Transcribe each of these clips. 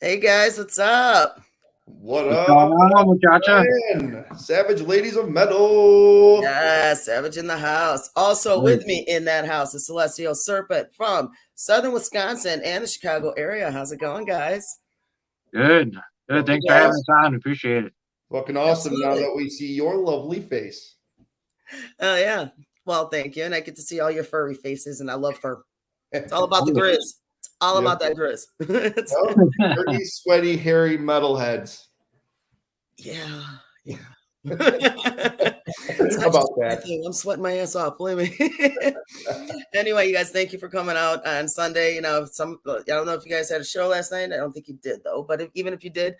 Hey guys, what's up? What What's up? going What up, on, muchacha? man? Savage Ladies of Metal. Yeah, Savage in the house. Also Good, with me in that house is Celestial Serpent from Southern Wisconsin and the Chicago area. How's it going, guys? good. Fucking Thanks for having awesome. us on. Appreciate it. Fucking awesome now Absolutely. that we see your lovely face. Oh yeah. Well, thank you. And I get to see all your furry faces, and I love fur. It's all Yep. about the grizz. It's all Yep. about that grizz. Dirty, sweaty, hairy metalheads. Yeah, yeah. How It's not just about my that? thing. I'm sweating my ass off. Believe me. Anyway, you guys, thank you for coming out on Sunday. I don't know if you guys had a show last night. I don't think you did though. But even if you did,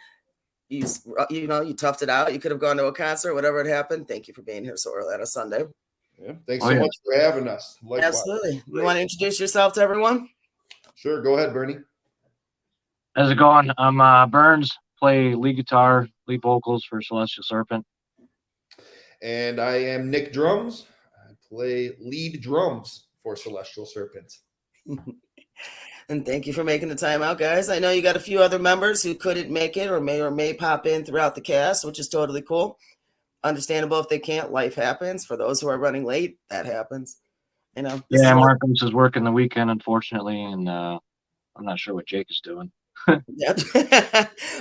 you toughed it out. You could have gone to a concert, whatever had happened. Thank you for being here so early on a Sunday. Yeah. Thanks Oh so yeah. much for having us. Likewise. Absolutely. You want to introduce yourself to everyone? Sure, go ahead, Bernie. How's it going? I'm Burns. Play lead guitar, lead vocals for Celestial Serpent. And I am Nick Drums. I play lead drums for Celestial Serpent. And thank you for making the time out, guys. I know you got a few other members who couldn't make it or may pop in throughout the cast, which is totally cool. Understandable if they can't. Life happens. For those who are running late, that happens. This Yeah, is what, Marcus is working the weekend, unfortunately, and I'm not sure what Jake is doing. yeah.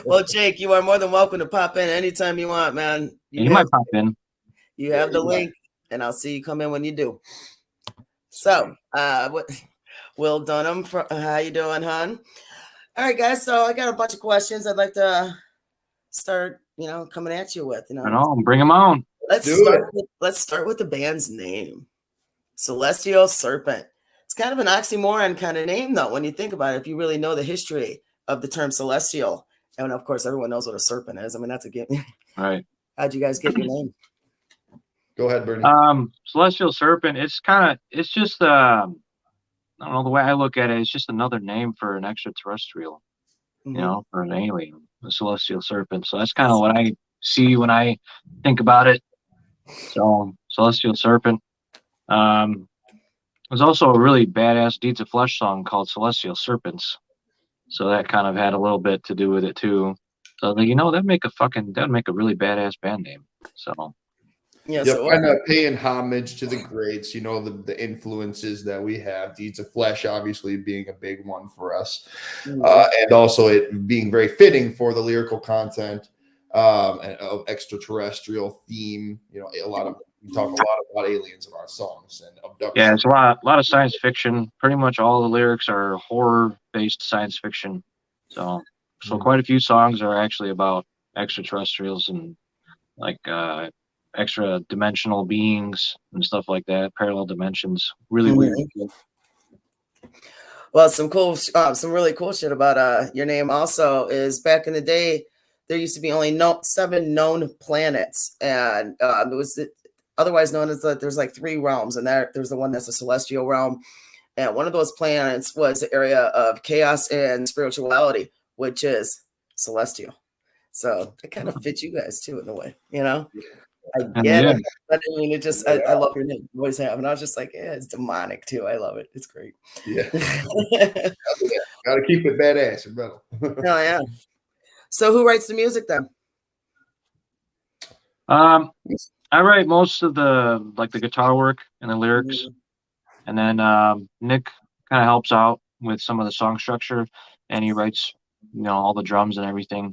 Well, Jake, you are more than welcome to pop in anytime you want, man. He might pop in. You have the Yeah. link, and I'll see you come in when you do. So, Will Dunham, how you doing, hon? All right, guys. So I got a bunch of questions I'd like to start, coming at you with. I know. Bring him on. Let's Do start. Let's start with the band's name, Celestial Serpent. It's kind of an oxymoron kind of name, though, when you think about it. If you really know the history of the term celestial, and of course, everyone knows what a serpent is. I mean, that's a given. Right. How'd you guys get your name? Go ahead, Bernie. Celestial Serpent. It's just I don't know, the way I look at it, it's just another name for an extraterrestrial. Mhm. For an alien, the Celestial Serpent. So that's kind of what I see when I think about it. So Celestial Serpent. There's also a really badass Deeds of Flesh song called Celestial Serpents. So that kind of had a little bit to do with it too. So that'd make a really badass band name. So Yeah. Yep, So kind of paying homage to the greats, the influences that we have. Deeds of Flesh, obviously, being a big one for us, and also it being very fitting for the lyrical content and of extraterrestrial theme. We talk a lot about aliens in our songs and abduction. yeah, it's a lot of science fiction. Pretty much all the lyrics are horror-based science fiction. So quite a few songs are actually about extraterrestrials and like extra dimensional beings and stuff like that, parallel dimensions. Really weird. Well, some really cool shit about your name also is back in the day, there used to be only 7 known planets, and it was otherwise known as that there's like 3 realms, and there's the one that's a celestial realm, and one of those planets was the area of chaos and spirituality, which is celestial. So it kind of fits you guys too in a way, I get it. But I mean, I love your name. You always have. And I was just like, yeah, it's demonic too. I love it. It's great. Yeah. Gotta keep it badass and metal. Oh, yeah. So who writes the music then? I write most of the guitar work and the lyrics. And then Nick kind of helps out with some of the song structure, and he writes, all the drums and everything.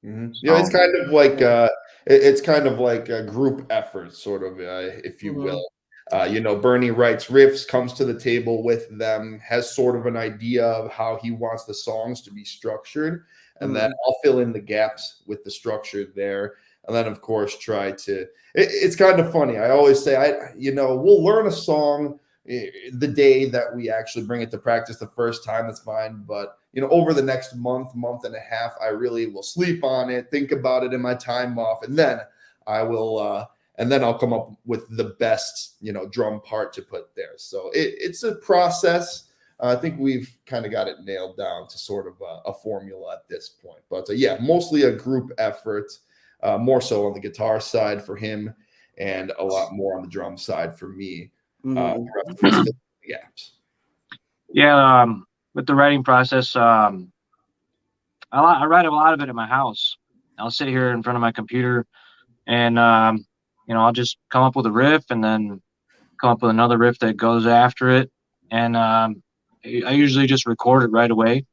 Mm-hmm. Yeah, it's kind of like a group effort, sort of, if you will. Bernie writes riffs, comes to the table with them, has sort of an idea of how he wants the songs to be structured, and then I'll fill in the gaps with the structure there. And then, of course, it's kind of funny. I always say, we'll learn a song the day that we actually bring it to practice the first time. That's fine. But, over the next month and a half, I really will sleep on it, think about it in my time off. And then I'll come up with the best, drum part to put there. So it's a process. I think we've kind of got it nailed down to sort of a formula at this point. But yeah, mostly a group effort. More so on the guitar side for him, and a lot more on the drum side for me. Yeah, with the writing process, I write a lot of it at my house. I'll sit here in front of my computer and, I'll just come up with a riff and then come up with another riff that goes after it. And I usually just record it right away.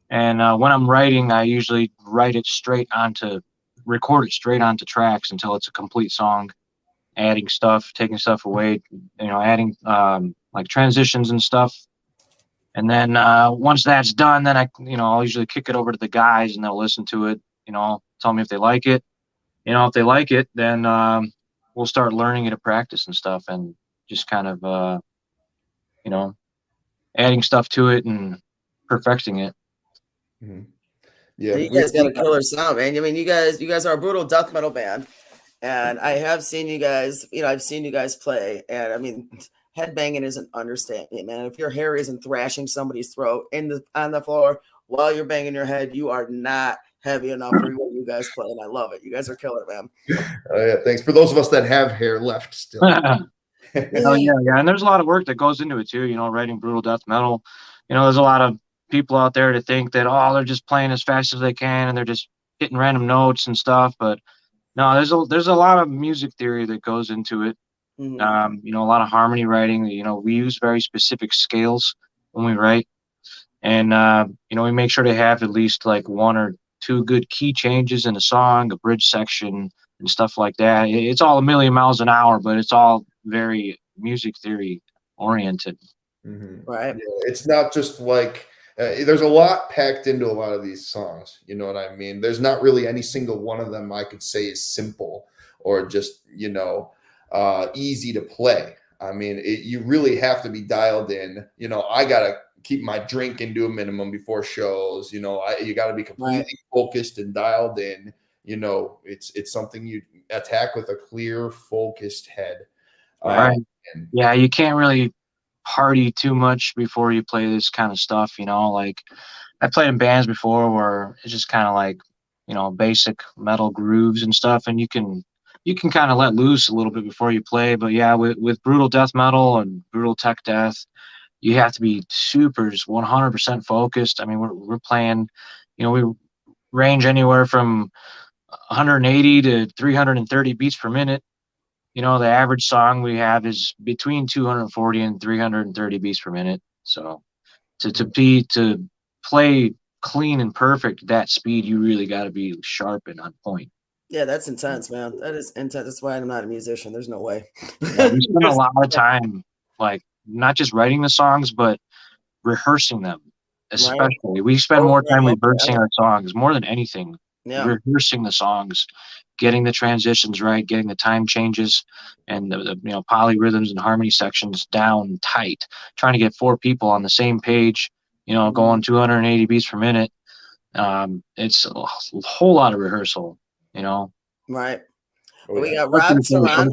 And when I'm writing, I usually record it straight onto tracks until it's a complete song, adding stuff, taking stuff away, adding like transitions and stuff. And then once that's done, then I'll usually kick it over to the guys and they'll listen to it, tell me if they like it. If they like it, then we'll start learning it at practice and stuff and just kind of, adding stuff to it and perfecting it. Mm-hmm. Yeah, you guys got a killer sound, man. I mean, you guys are a brutal death metal band, and I have seen you guys. I've seen you guys play, and I mean, headbanging is an understatement, man. If your hair isn't thrashing somebody's throat on the floor while you're banging your head, you are not heavy enough for what you guys play, and I love it. You guys are killer, man. Oh yeah, thanks. For those of us that have hair left still. Oh yeah, and there's a lot of work that goes into it too. Writing brutal death metal. There's a lot of people out there to think that they're just playing as fast as they can and they're just hitting random notes and stuff, but no, there's a lot of music theory that goes into it. Mm-hmm. A lot of harmony writing. We use very specific scales when we write, and we make sure to have at least like 1 or 2 good key changes in a song, a bridge section, and stuff like that. It's all a million miles an hour, but it's all very music theory oriented. Mm-hmm. Right. Yeah, it's not just like there's a lot packed into a lot of these songs. You know what I mean? There's not really any single one of them I could say is simple or just, easy to play. I mean, you really have to be dialed in. I got to keep my drinking to a minimum before shows. You got to be completely focused and dialed in. It's something you attack with a clear, focused head. Right. Yeah, you can't really party too much before you play this kind of stuff. Like I played in bands before where it's just kind of like, basic metal grooves and stuff, and you can kind of let loose a little bit before you play. But yeah, with brutal death metal and brutal tech death, you have to be super, just 100% focused. I mean, we're playing, we range anywhere from 180 to 330 beats per minute. The average song we have is between 240 and 330 beats per minute. So to play clean and perfect at that speed, you really got to be sharp and on point. Yeah, that's intense, man. That is intense. That's why I'm not a musician. There's no way. Yeah, we spend a lot of time, like, not just writing the songs, but rehearsing them. Especially, we spend more time rehearsing our songs more than anything. Yeah. Rehearsing the songs, getting the transitions right, getting the time changes, and the polyrhythms and harmony sections down tight. Trying to get 4 people on the same page, going 280 beats per minute. It's a whole lot of rehearsal, Right. Well, we got Rob Serrano.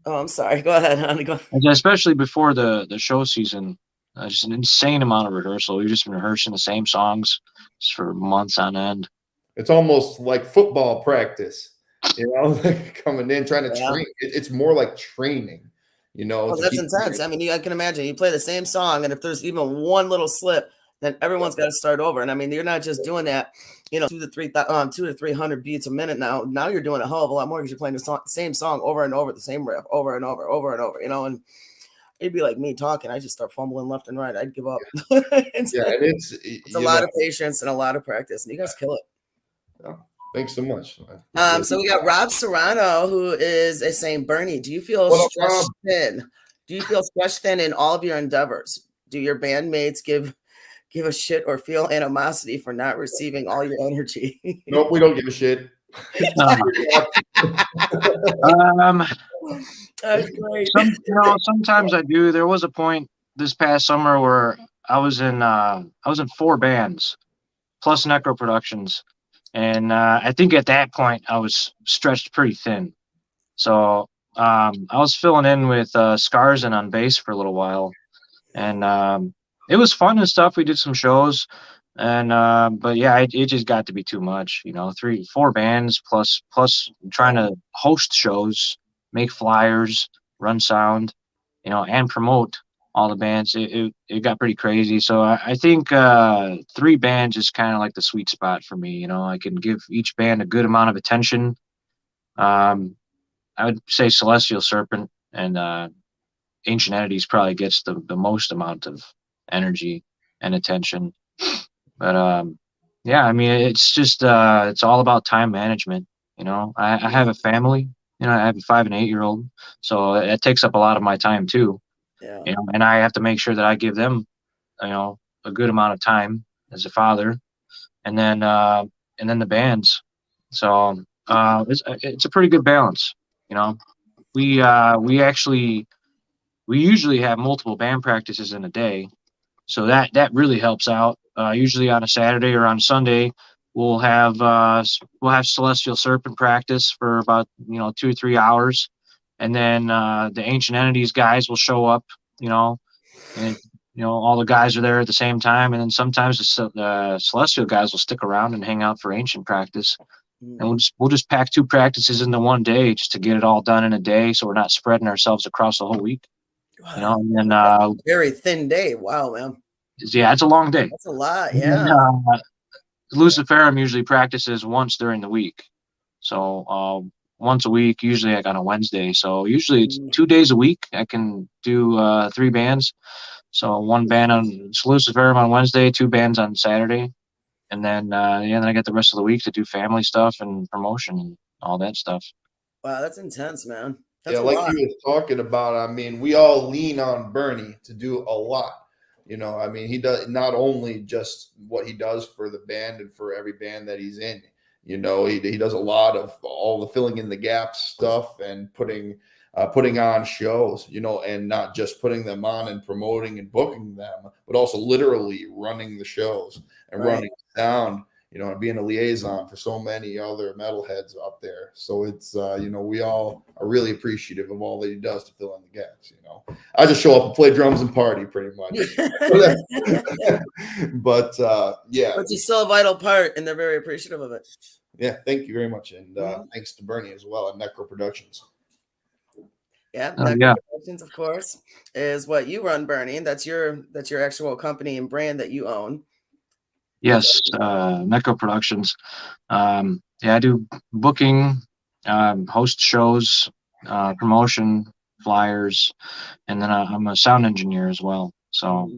Oh, I'm sorry. Go ahead, honey. Go ahead. Especially before the show season, just an insane amount of rehearsal. We've just been rehearsing the same songs just for months on end. It's almost like football practice, like coming in, trying to train. It's more like training, Well, that's intense. I mean, I can imagine you play the same song, and if there's even one little slip, then everyone's got to start over. And I mean, you're not just doing that, 2 to 300 beats a minute now. Now you're doing a hell of a lot more because you're playing the same song over and over, the same riff over and over, and it'd be like me talking. I just start fumbling left and right. I'd give up. It's a lot of patience and a lot of practice, and you guys kill it. Oh, thanks so much. So we got Rob Serrano, who is saying, Bernie, do you feel stretched thin? Do you feel stretched thin in all of your endeavors? Do your bandmates give a shit or feel animosity for not receiving all your energy? Nope, we don't give a shit. That's great. Sometimes I do. There was a point this past summer where I was in 4 bands plus Necro Productions. And I think at that point I was stretched pretty thin. So I was filling in with Scarzen on bass for a little while. And it was fun and stuff. We did some shows. And but yeah, it just got to be too much. 3-4 bands plus trying to host shows, make flyers, run sound, and promote. all the bands, it got pretty crazy. So I think 3 bands is kind of like the sweet spot for me. You know, I can give each band a good amount of attention. I would say Celestial Serpent and Ancient Entities probably gets the most amount of energy and attention. But yeah, I mean, it's just it's all about time management. You know, I have a family. You know, I have a 5 and 8-year-old, so it takes up a lot of my time too. Yeah. You know, and I have to make sure that I give them, you know, a good amount of time as a father, and then the bands. So it's a pretty good balance. You know, we actually we usually have multiple band practices in a day, so that really helps out. Usually on a Saturday or on Sunday, we'll have Celestial Serpent practice for about 2 or 3 hours, and then the Ancient Entities guys will show up. You know, and all the guys are there at the same time, and then sometimes the Celestial guys will stick around and hang out for Ancient practice. And we'll just pack 2 practices into one day just to get it all done in a day, so we're not spreading ourselves across the whole week. You know, and then very thin day. Wow, man. Yeah, it's a long day. That's a lot. Yeah. And, Luciferum usually practices once during the week, so once a week, usually like on a Wednesday. So usually it's 2 days a week. I can do 3 bands. So 1 band on Luciferum on Wednesday, 2 bands on Saturday, and then then I get the rest of the week to do family stuff and promotion and all that stuff. Wow, that's intense, man. That's yeah, like you was talking about, I mean, we all lean on Bernie to do a lot. You know, I mean, he does not only just what he does for the band and for every band that he's in. You know, he does a lot of all the filling in the gaps stuff and putting on shows, you know, and not just putting them on and promoting and booking them, but also literally running the shows and running sound, you know, and being a liaison for so many other metalheads out there. So it's, you know, we all are really appreciative of all that he does to fill in the gaps. You know, I just show up and play drums and party pretty much. But yeah. But he's still a vital part, and they're very appreciative of it. Yeah, thank you very much. And thanks to Bernie as well at Necro Productions. Yeah, Necro Productions, of course, is what you run, Bernie. That's your actual company and brand that you own. Yes, Necro Productions. Yeah, I do booking, host shows, promotion, flyers, and then I'm a sound engineer as well. So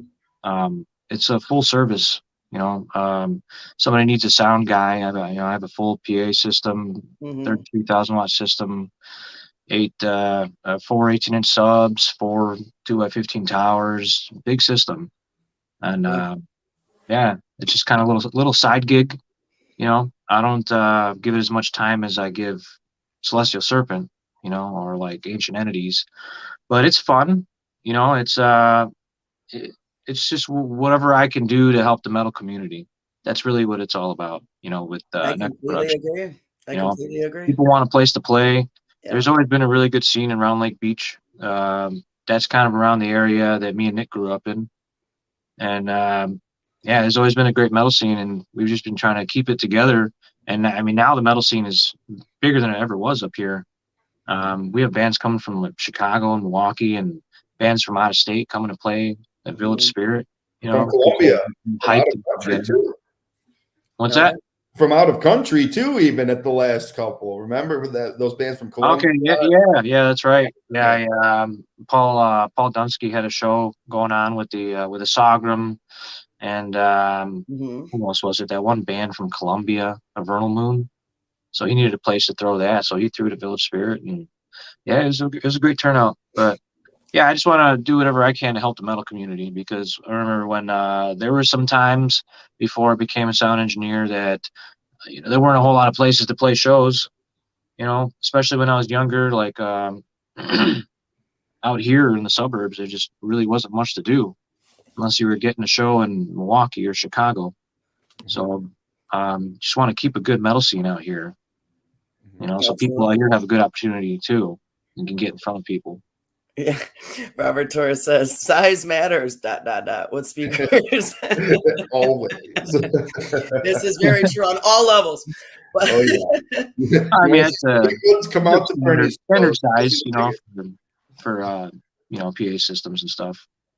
it's a full service. You know, somebody needs a sound guy. I have a full PA system, 33,000 watt system, 4 18-inch subs, 4 2x15 towers, big system, and yeah, it's just kind of a little side gig. You know, I don't give it as much time as I give Celestial Serpent, you know, or like Ancient Entities, but it's fun. You know, it's just whatever I can do to help the metal community. That's really what it's all about, you know, with I completely agree. I completely agree. People want a place to play. Yeah. There's always been a really good scene in Round Lake Beach. That's kind of around the area that me and Nick grew up in. And yeah, there's always been a great metal scene, and we've just been trying to keep it together. And I mean, now the metal scene is bigger than it ever was up here. We have bands coming from like Chicago and Milwaukee, and bands from out of state coming to play at Village Spirit. You know, from Columbia, out of country too. What's that? From out of country too, even at the last couple. Remember those bands from Columbia? Okay, yeah, that's right. Yeah. Paul Dunsky had a show going on with the Sogrum, and who else was it? That one band from Columbia, a Vernal Moon. So he needed a place to throw that, so he threw it at Village Spirit, and yeah, it was a great turnout. But yeah, I just want to do whatever I can to help the metal community, because I remember when there were some times before I became a sound engineer that there weren't a whole lot of places to play shows, you know, especially when I was younger, like out here in the suburbs, there just really wasn't much to do unless you were getting a show in Milwaukee or Chicago. So just want to keep a good metal scene out here, you know, so people out here have a good opportunity too and can get in front of people. Yeah, Robert Torres says size matters. ... What speakers? Always. This is very true on all levels. But I mean, it's come out to standard size, you know, for you know, PA systems and stuff.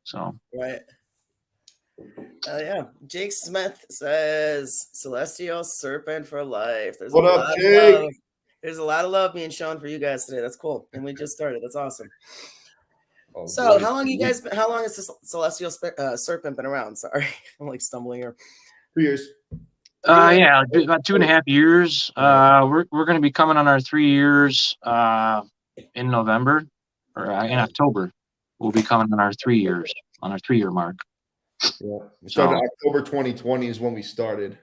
So right. Yeah. Jake Smith says Celestial Serpent for life. There's What a up, lot of Jake? love. There's a lot of love being shown for you guys today. That's cool. And we just started. That's awesome. Oh, So boy. how long how long has the Celestial Serpent been around? Sorry. I'm like stumbling here. 2 years. Yeah, about 2.5 years. We're going to be coming on our 3 years in November, or in October. We'll be coming on our 3 years, on our 3-year mark. Yeah, we started October 2020 is when we started.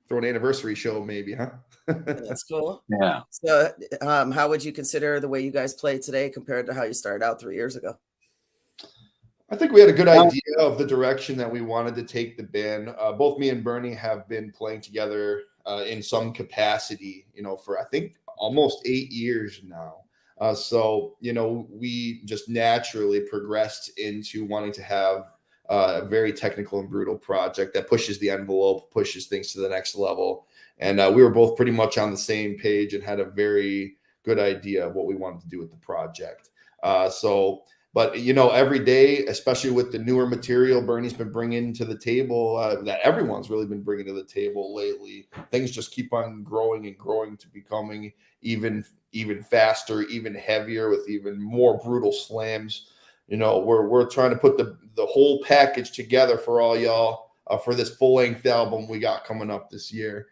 Throw an anniversary show, maybe, huh? That's cool. Yeah. So, how would you consider the way you guys play today compared to how you started out 3 years ago? I think we had a good idea of the direction that we wanted to take the band. Both me and Bernie have been playing together in some capacity, for I think almost 8 years now. So, we just naturally progressed into wanting to have a very technical and brutal project that pushes the envelope, pushes things to the next level. And we were both pretty much on the same page and had a very good idea of what we wanted to do with the project. But, every day, especially with the newer material Bernie's been bringing to the table, that everyone's really been bringing to the table lately, things just keep on growing and growing to becoming even faster, even heavier, with even more brutal slams. We're trying to put the whole package together for all y'all for this full-length album we got coming up this year.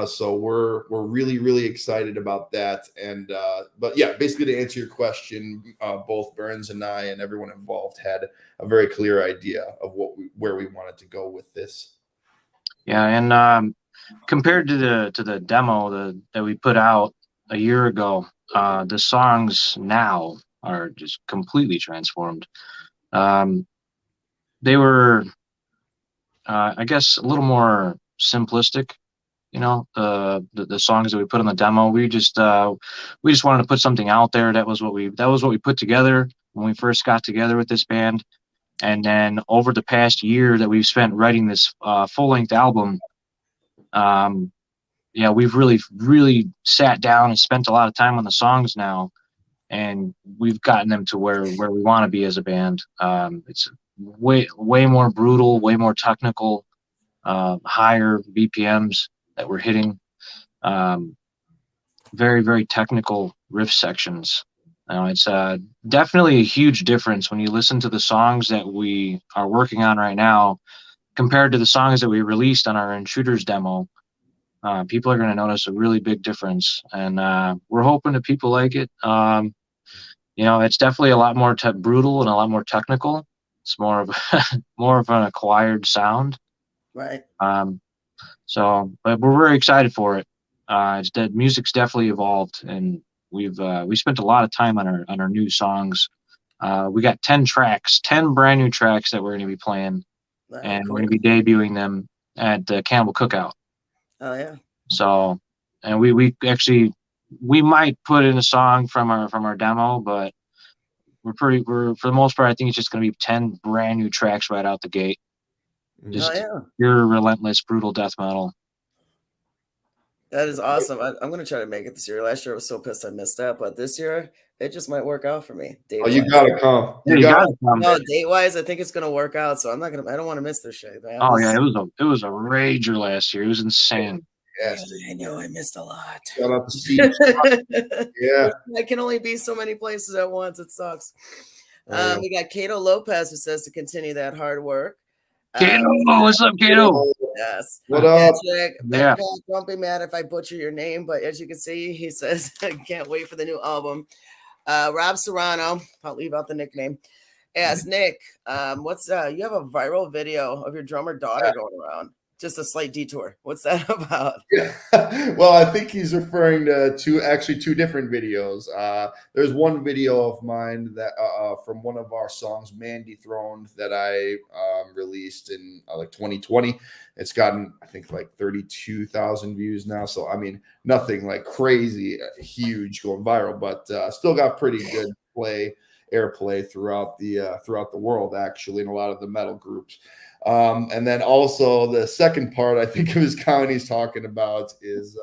So we're really, really excited about that. And but yeah, basically to answer your question, both Burns and I and everyone involved had a very clear idea of where we wanted to go with this. Yeah, and compared to the demo that we put out a year ago, the songs now are just completely transformed. They were, I guess, a little more simplistic. The songs that we put on the demo, we just wanted to put something out there. That was what we put together when we first got together with this band. And then over the past year that we've spent writing this full-length album, we've really sat down and spent a lot of time on the songs now, and we've gotten them to where we want to be as a band. It's way more brutal, way more technical, higher BPMs that we're hitting, very, very technical riff sections. It's definitely a huge difference when you listen to the songs that we are working on right now compared to the songs that we released on our Intruders demo. People are going to notice a really big difference, and we're hoping that people like it. It's definitely a lot more brutal and a lot more technical. It's more of more of an acquired sound. Right. But we're very excited for it. The music's definitely evolved, and we spent a lot of time on our new songs. We got 10 brand new tracks that we're going to be playing, and cool. We're going to be debuting them at the Cannibal Cookout. Oh yeah. So, and we might put in a song from our demo, but we're for the most part, I think it's just going to be 10 brand new tracks right out the gate. Just pure, relentless, brutal death metal. That is awesome. I'm going to try to make it this year. Last year I was so pissed I missed out, but this year it just might work out for me. Oh, you got to come. You got to come. No, date-wise, I think it's going to work out, so I don't want to miss this shit. Man. Oh, yeah, it was a rager last year. It was insane. Yes, I know I missed a lot. Shout out to Steve. Yeah. I can only be so many places at once. It sucks. We got Cato Lopez who says to continue that hard work. Cato, what's up, Cato? Yes. What up? Yeah. Don't be mad if I butcher your name, but as you can see, he says, I can't wait for the new album. Rob Serrano, I'll leave out the nickname. Yes, Nick, you have a viral video of your drummer daughter going around. Just a slight detour. What's that about? Yeah. Well, I think he's referring to two different videos. There's one video of mine that from one of our songs, Man Dethroned, that I released in like 2020. It's gotten, I think, like 32,000 views now. So, I mean, nothing like crazy, huge going viral, but still got pretty good airplay throughout the world, actually, in a lot of the metal groups. And then also the second part, I think of his comment he's talking about is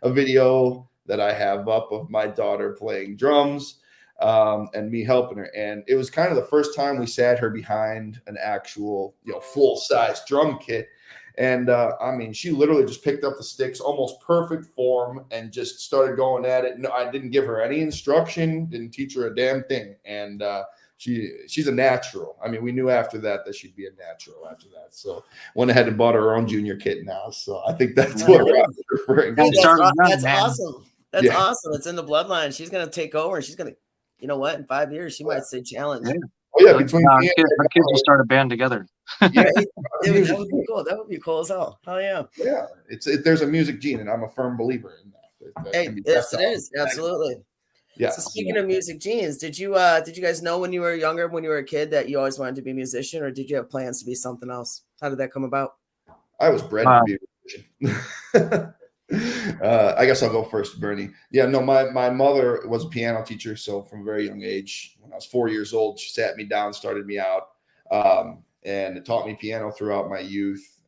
a video that I have up of my daughter playing drums. and me helping her. And it was kind of the first time we sat her behind an actual, full-size drum kit. And I mean, she literally just picked up the sticks, almost perfect form, and just started going at it. No, I didn't give her any instruction, didn't teach her a damn thing. And she's a natural. I mean, we knew after that she'd be a natural after that. So went ahead and bought her own junior kit now. So I think that's what we're referring to. That's awesome. That's awesome. It's in the bloodline. She's gonna take over, and she's gonna, you know what? In 5 years, she might say challenge. Yeah. Oh yeah, between our kids will start a band together. Yeah, that would be cool. That would be cool as hell. Hell yeah. Yeah, there's a music gene, and I'm a firm believer in that. Hey, yes, it is. Absolutely. Yeah. So speaking of music genes, did you guys know when you were younger, when you were a kid, that you always wanted to be a musician, or did you have plans to be something else? How did that come about? I was bred to be a musician. I guess I'll go first, Bernie. Yeah, no, my mother was a piano teacher, so from a very young age, when I was 4 years old, she sat me down, started me out, and it taught me piano throughout my youth.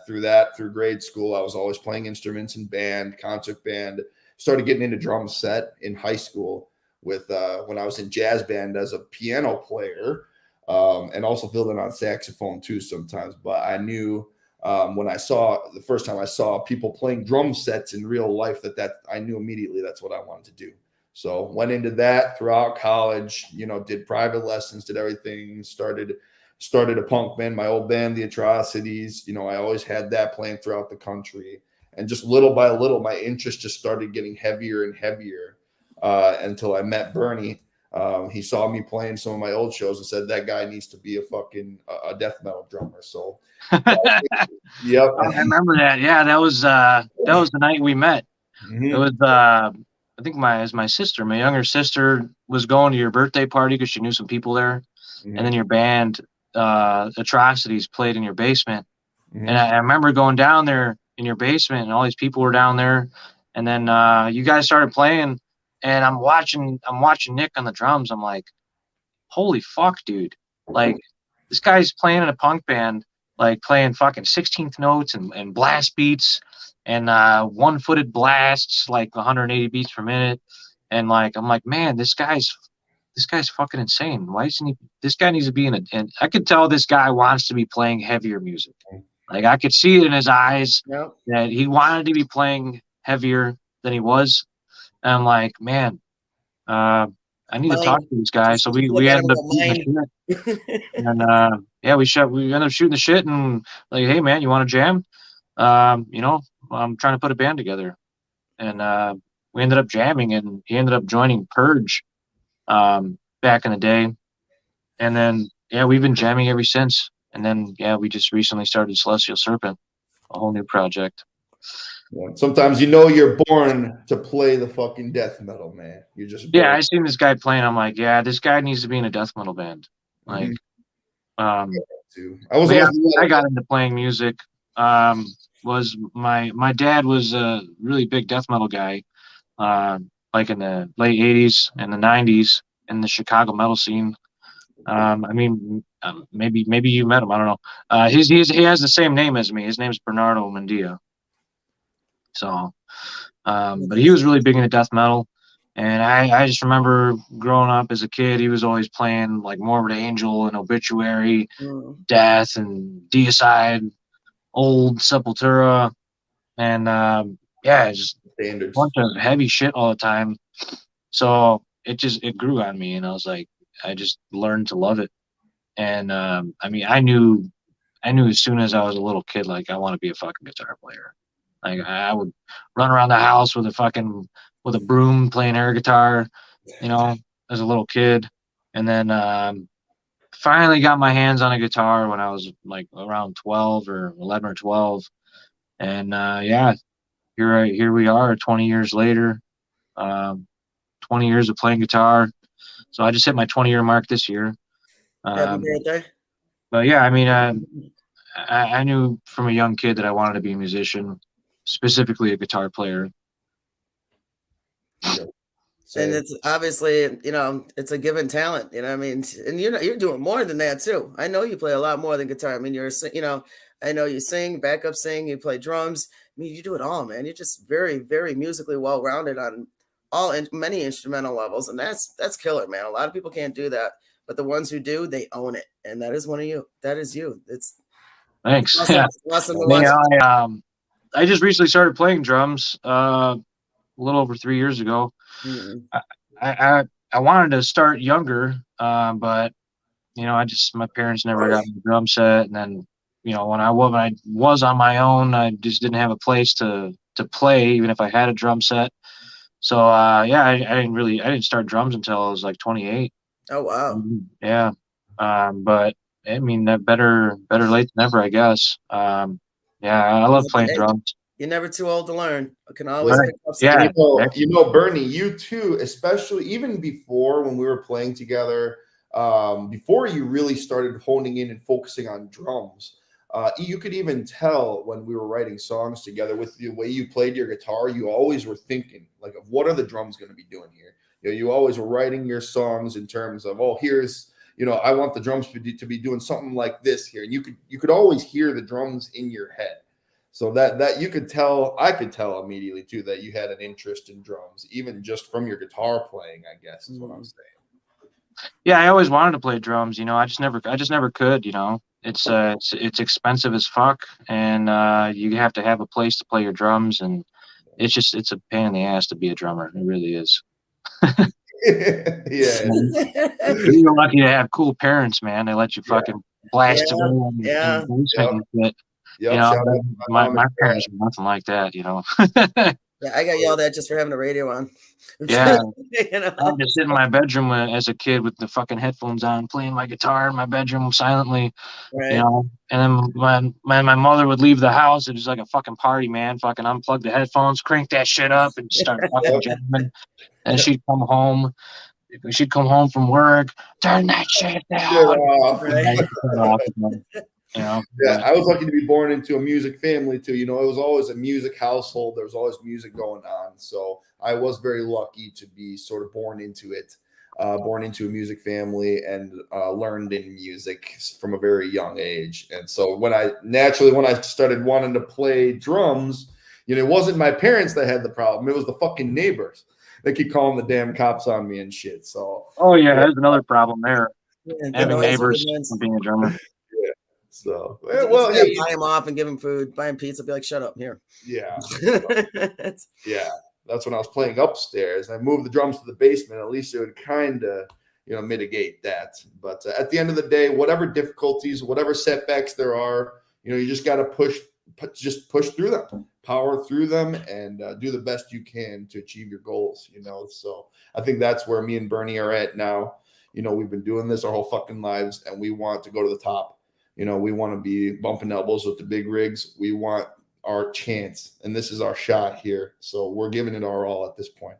Through grade school, I was always playing instruments in band, concert band. Started getting into drum set in high school with when I was in jazz band as a piano player, and also filled in on saxophone too sometimes. But I knew when the first time I saw people playing drum sets in real life, that I knew immediately that's what I wanted to do. So went into that throughout college, did private lessons, did everything, started a punk band, my old band, the Atrocities. I always had that playing throughout the country. And just little by little, my interest just started getting heavier and heavier until I met Bernie. He saw me playing some of my old shows and said, that guy needs to be a death metal drummer. So, yep. I remember that. Yeah, that was the night we met. Mm-hmm. It was, I think my younger sister was going to your birthday party because she knew some people there. Mm-hmm. And then your band, Atrocities, played in your basement. Mm-hmm. And I remember going down there in your basement, and all these people were down there. And then you guys started playing, and I'm watching Nick on the drums. I'm like, holy fuck, dude! Like, this guy's playing in a punk band, like playing fucking 16th notes and blast beats and one-footed blasts, like 180 beats per minute. And like, I'm like, man, this guy's fucking insane. Why isn't he? This guy needs to be and I could tell this guy wants to be playing heavier music. Like, I could see it in his eyes that he wanted to be playing heavier than he was. And I'm like, man, I need to talk to this guy. So we ended up shooting the shit. And we ended up shooting the shit and like, hey man, you want to jam? I'm trying to put a band together. And we ended up jamming, and he ended up joining Purge back in the day. And then we've been jamming ever since. And then, we just recently started Celestial Serpent, a whole new project. Yeah. Sometimes you're born to play the fucking death metal, man. You're just born. I seen this guy playing. I'm like, this guy needs to be in a death metal band. Like, I got into playing music. Was my dad was a really big death metal guy, like in the late 80s and the 90s in the Chicago metal scene. Maybe you met him. I don't know. He has the same name as me. His name's Bernardo Mendia. So, but he was really big into death metal, and I just remember growing up as a kid, he was always playing like Morbid Angel and Obituary, Death and Deicide, Old Sepultura, and just standards, a bunch of heavy shit all the time. So it grew on me, and I was like, I just learned to love it. And I knew as soon as I was a little kid, like, I want to be a fucking guitar player. Like, I would run around the house with a broom playing air guitar, as a little kid. And then finally got my hands on a guitar when I was like around 12 or 11 or 12. And here we are 20 years later, 20 years of playing guitar. So I just hit my 20-year mark this year. Happy birthday. But I knew from a young kid that I wanted to be a musician, specifically a guitar player. And it's obviously, it's a given talent, I mean, and you're doing more than that too. I know you play a lot more than guitar. I mean, I know you sing, backup sing, you play drums. I mean, you do it all, man. You're just very, very musically well-rounded on many instrumental levels, and that's killer, man. A lot of people can't do that, but the ones who do, they own it, and that is one of you. That is you. It's Thanks. awesome, Yeah. awesome to watch. I just recently started playing drums a little over 3 years ago. Mm-hmm. I wanted to start younger, but my parents never got me a drum set, and then when I was on my own, I just didn't have a place to play, even if I had a drum set. So I didn't start drums until I was like 28. Oh wow. Yeah. But I mean, that better late than never, I guess. Yeah, I love playing drums. You're never too old to learn. I can always pick up something. Yeah, Bernie, you too, especially even before when we were playing together, before you really started honing in and focusing on drums. You could even tell when we were writing songs together with the way you played your guitar, you always were thinking like of what are the drums going to be doing here? You always were writing your songs in terms of, here's, I want the drums to be doing something like this here. And you could always hear the drums in your head. So that you could tell, I could tell immediately too, that you had an interest in drums, even just from your guitar playing, I guess is what I'm saying. Yeah, I always wanted to play drums, I just never could, It's expensive as fuck, and you have to have a place to play your drums, and it's a pain in the ass to be a drummer. It really is. Yeah. You're lucky to have cool parents, man. They let you fucking blast around in the basement and shit. My parents were nothing like that, Yeah, I got yelled at just for having a radio on. Yeah. I just sit in my bedroom as a kid with the fucking headphones on, playing my guitar in my bedroom silently, right. And then my mother would leave the house. It was like a fucking party, man. Fucking unplug the headphones, crank that shit up, and start fucking jamming. And she'd come home. She'd come home from work, turn that shit down. Yeah, I was lucky to be born into a music family too. It was always a music household. There was always music going on. So I was very lucky to be sort of born into it, born into a music family, and learned in music from a very young age. And so when I started wanting to play drums, it wasn't my parents that had the problem. It was the fucking neighbors. They keep calling the damn cops on me and shit. So there's another problem there. Having neighbors and being a drummer. Yeah. So buy him off and give him food, buy him pizza, be like, shut up here. Yeah. Yeah. That's when I was playing upstairs. I moved the drums to the basement. At least it would kind of, mitigate that. But at the end of the day, whatever difficulties, whatever setbacks there are, you just got to push through them, power through them, and do the best you can to achieve your goals. So I think that's where me and Bernie are at now. We've been doing this our whole fucking lives, and we want to go to the top. We want to be bumping elbows with the big rigs. We want our chance, and this is our shot here. So we're giving it our all at this point.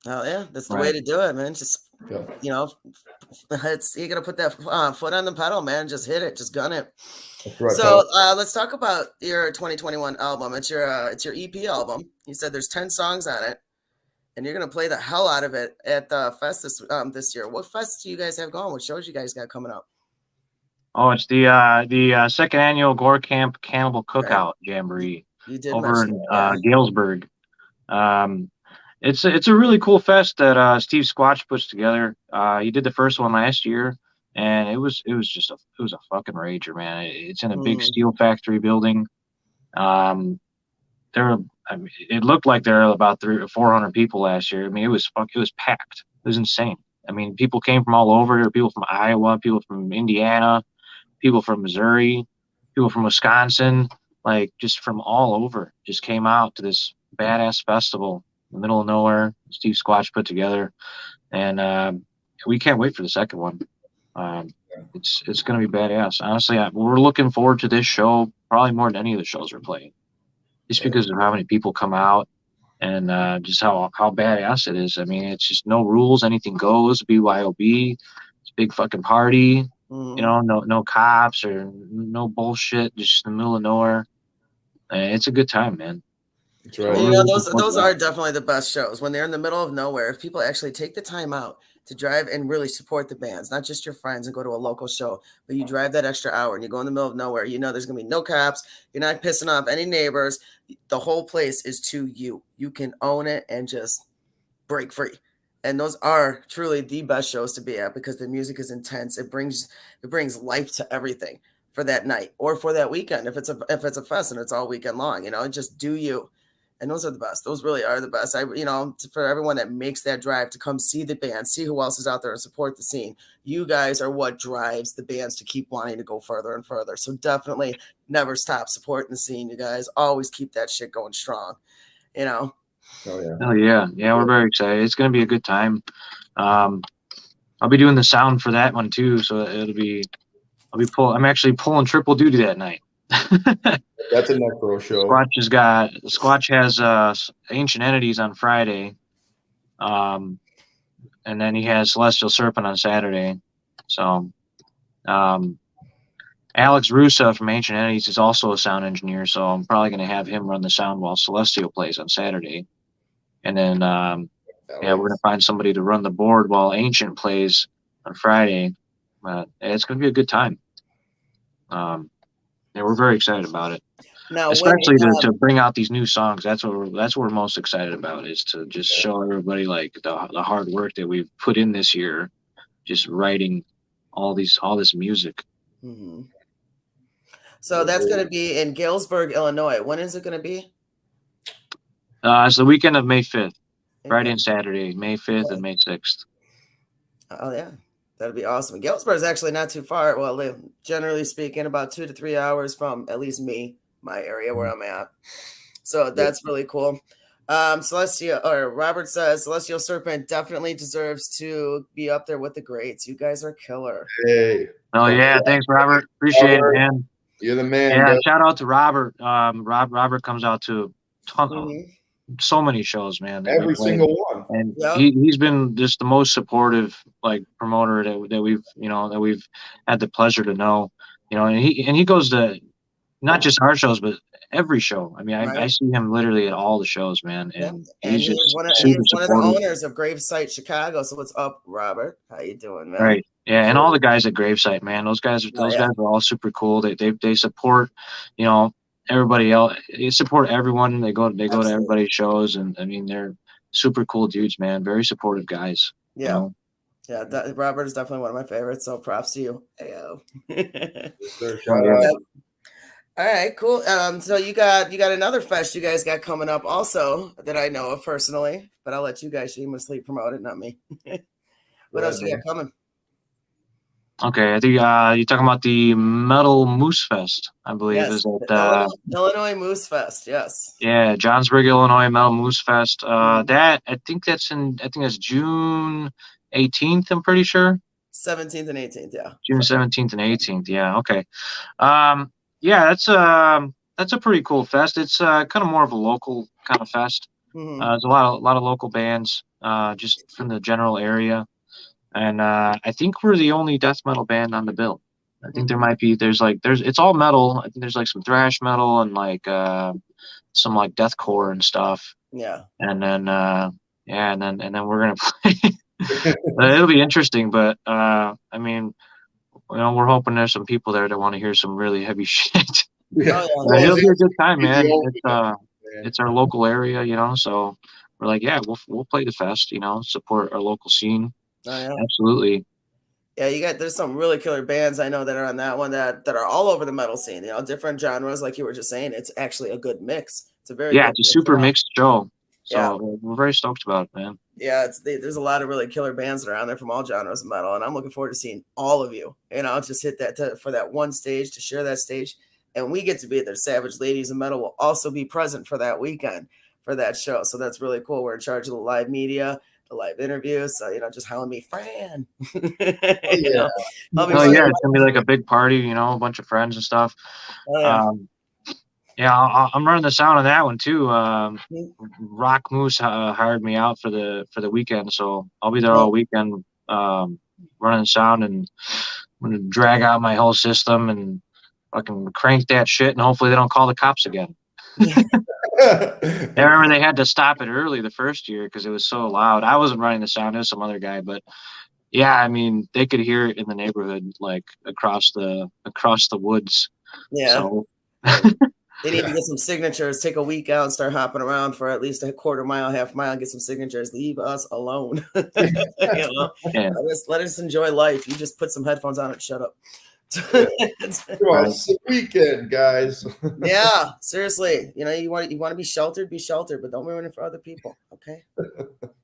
Oh yeah, that's the way to do it, man. Just you gotta put that foot on the pedal, man. Just hit it, just gun it. That's right. So let's talk about your 2021 album. It's your EP album. You said there's 10 songs on it, and you're gonna play the hell out of it at the fest this year. What fest do you guys have going? What shows you guys got coming up? Oh, it's the second annual Gore Camp Cannibal Cookout Jamboree over in Galesburg. It's a really cool fest that Steve Squatch puts together. He did the first one last year, and it was a fucking rager, man. It's in a big steel factory building. It looked like there were about 300 or 400 people last year. I mean, it was packed. It was insane. I mean, people came from all over. There were people from Iowa, people from Indiana, people from Missouri, people from Wisconsin, like just from all over, just came out to this badass festival in the middle of nowhere. Steve Squatch put together, and we can't wait for the second one. It's going to be badass. Honestly, we're looking forward to this show probably more than any of the shows we're playing, just because of how many people come out and just how badass it is. I mean, it's just no rules, anything goes. BYOB, it's a big fucking party. No cops or no bullshit, just in the middle of nowhere. It's a good time, man. That's right. Those are definitely the best shows when they're in the middle of nowhere. If people actually take the time out to drive and really support the bands, not just your friends and go to a local show, but you drive that extra hour and you go in the middle of nowhere, there's going to be no cops. You're not pissing off any neighbors. The whole place is to you. You can own it and just break free. And those are truly the best shows to be at because the music is intense. It brings life to everything for that night or for that weekend. If it's a fest and it's all weekend long, just do you. And those are the best. Those really are the best. For everyone that makes that drive to come see the band, see who else is out there and support the scene. You guys are what drives the bands to keep wanting to go further and further. So definitely never stop supporting the scene, you guys. Always keep that shit going strong, Oh yeah. We're very excited. It's going to be a good time. I'll be doing the sound for that one too. So I'm actually pulling triple duty that night. That's a necro show. Squatch has Ancient Entities on Friday. And then he has Celestial Serpent on Saturday. So, Alex Russa from Ancient Entities is also a sound engineer. So I'm probably going to have him run the sound while Celestial plays on Saturday. And then, we're going to find somebody to run the board while Ancient plays on Friday. But it's going to be a good time. We're very excited about it. Now, especially to bring out these new songs. That's what we're most excited about, is to just show everybody like the hard work that we've put in this year, just writing all this music. Mm-hmm. So that's going to be in Galesburg, Illinois. When is it going to be? It's the weekend of May 5th, Friday and Saturday, May 5th and May 6th. Oh yeah. That'd be awesome. Galesburg is actually not too far. Well, generally speaking, about 2 to 3 hours from at least my area where I'm at. So that's really cool. Robert says Celestial Serpent definitely deserves to be up there with the greats. You guys are killer. Hey. Oh yeah, thanks, Robert. Appreciate it, man. You're the man. Yeah, shout out to Robert. Robert comes out to so many shows, man. Every single one. And he's been just the most supportive promoter that we've had the pleasure to know. And he goes to not just our shows, but every show. I mean, I see him literally at all the shows, man. And he's one of the owners of Gravesite Chicago. So what's up, Robert? How you doing, man? Right. Yeah, and all the guys at Gravesite, man. Those guys are all super cool. They support, everybody else. They support everyone. They go to everybody's shows, and I mean, they're super cool dudes, man. Very supportive guys. Yeah. Robert is definitely one of my favorites. So props to you. Shout out. All right, cool. So you got another fest you guys got coming up also that I know of personally, but I'll let you guys shamelessly promote it, not me. What else you got coming? Okay, I think you're talking about the Metal Moose Fest, I believe. Yes, is it Illinois Moose Fest? Yes. Yeah, Johnsburg, Illinois Metal Moose Fest. That I think that's June 18th. I'm pretty sure. 17th and 18th, yeah. June 17th and 18th, yeah. Okay. Yeah, that's a pretty cool fest. It's kind of more of a local kind of fest. Mm-hmm. There's a lot of local bands, just from the general area. And I think we're the only death metal band on the bill. I think it's all metal. I think there's like some thrash metal and like some like deathcore and stuff. Yeah. And then and then we're gonna play. It'll be interesting, but I mean, we're hoping there's some people there that want to hear some really heavy shit. Yeah. It'll be a good time, man. It's our local area, so we're like, we'll play the fest, support our local scene. Oh, yeah. Absolutely. Yeah, there's some really killer bands I know that are on that one that are all over the metal scene, different genres, like you were just saying. It's actually a good mix. It's a it's a super mixed show. So we're very stoked about it, man. Yeah, there's a lot of really killer bands that are on there from all genres of metal, and I'm looking forward to seeing all of you. Just hit that for that one stage, to share that stage, and we get to be there. Savage Ladies of Metal will also be present for that weekend for that show, so that's really cool. We're in charge of the live media, the live interviews, so just hound me, Fran. It's gonna be like a big party, a bunch of friends and stuff. I'm running the sound on that one too. Rock Moose hired me out for the weekend, so I'll be there all weekend, running the sound, and I'm gonna drag out my whole system and fucking crank that shit, and hopefully they don't call the cops again. I remember they had to stop it early the first year because it was so loud. I wasn't running the sound; it was some other guy, but yeah, I mean, they could hear it in the neighborhood, like across the woods. Yeah. So They need to get some signatures, take a week out and start hopping around for at least a quarter mile, half mile, and get some signatures. Leave us alone. You know, let us enjoy life. You just put some headphones on and shut up. It's the weekend, guys. Yeah, seriously. You know, you want to be sheltered, but don't ruin it for other people. Okay.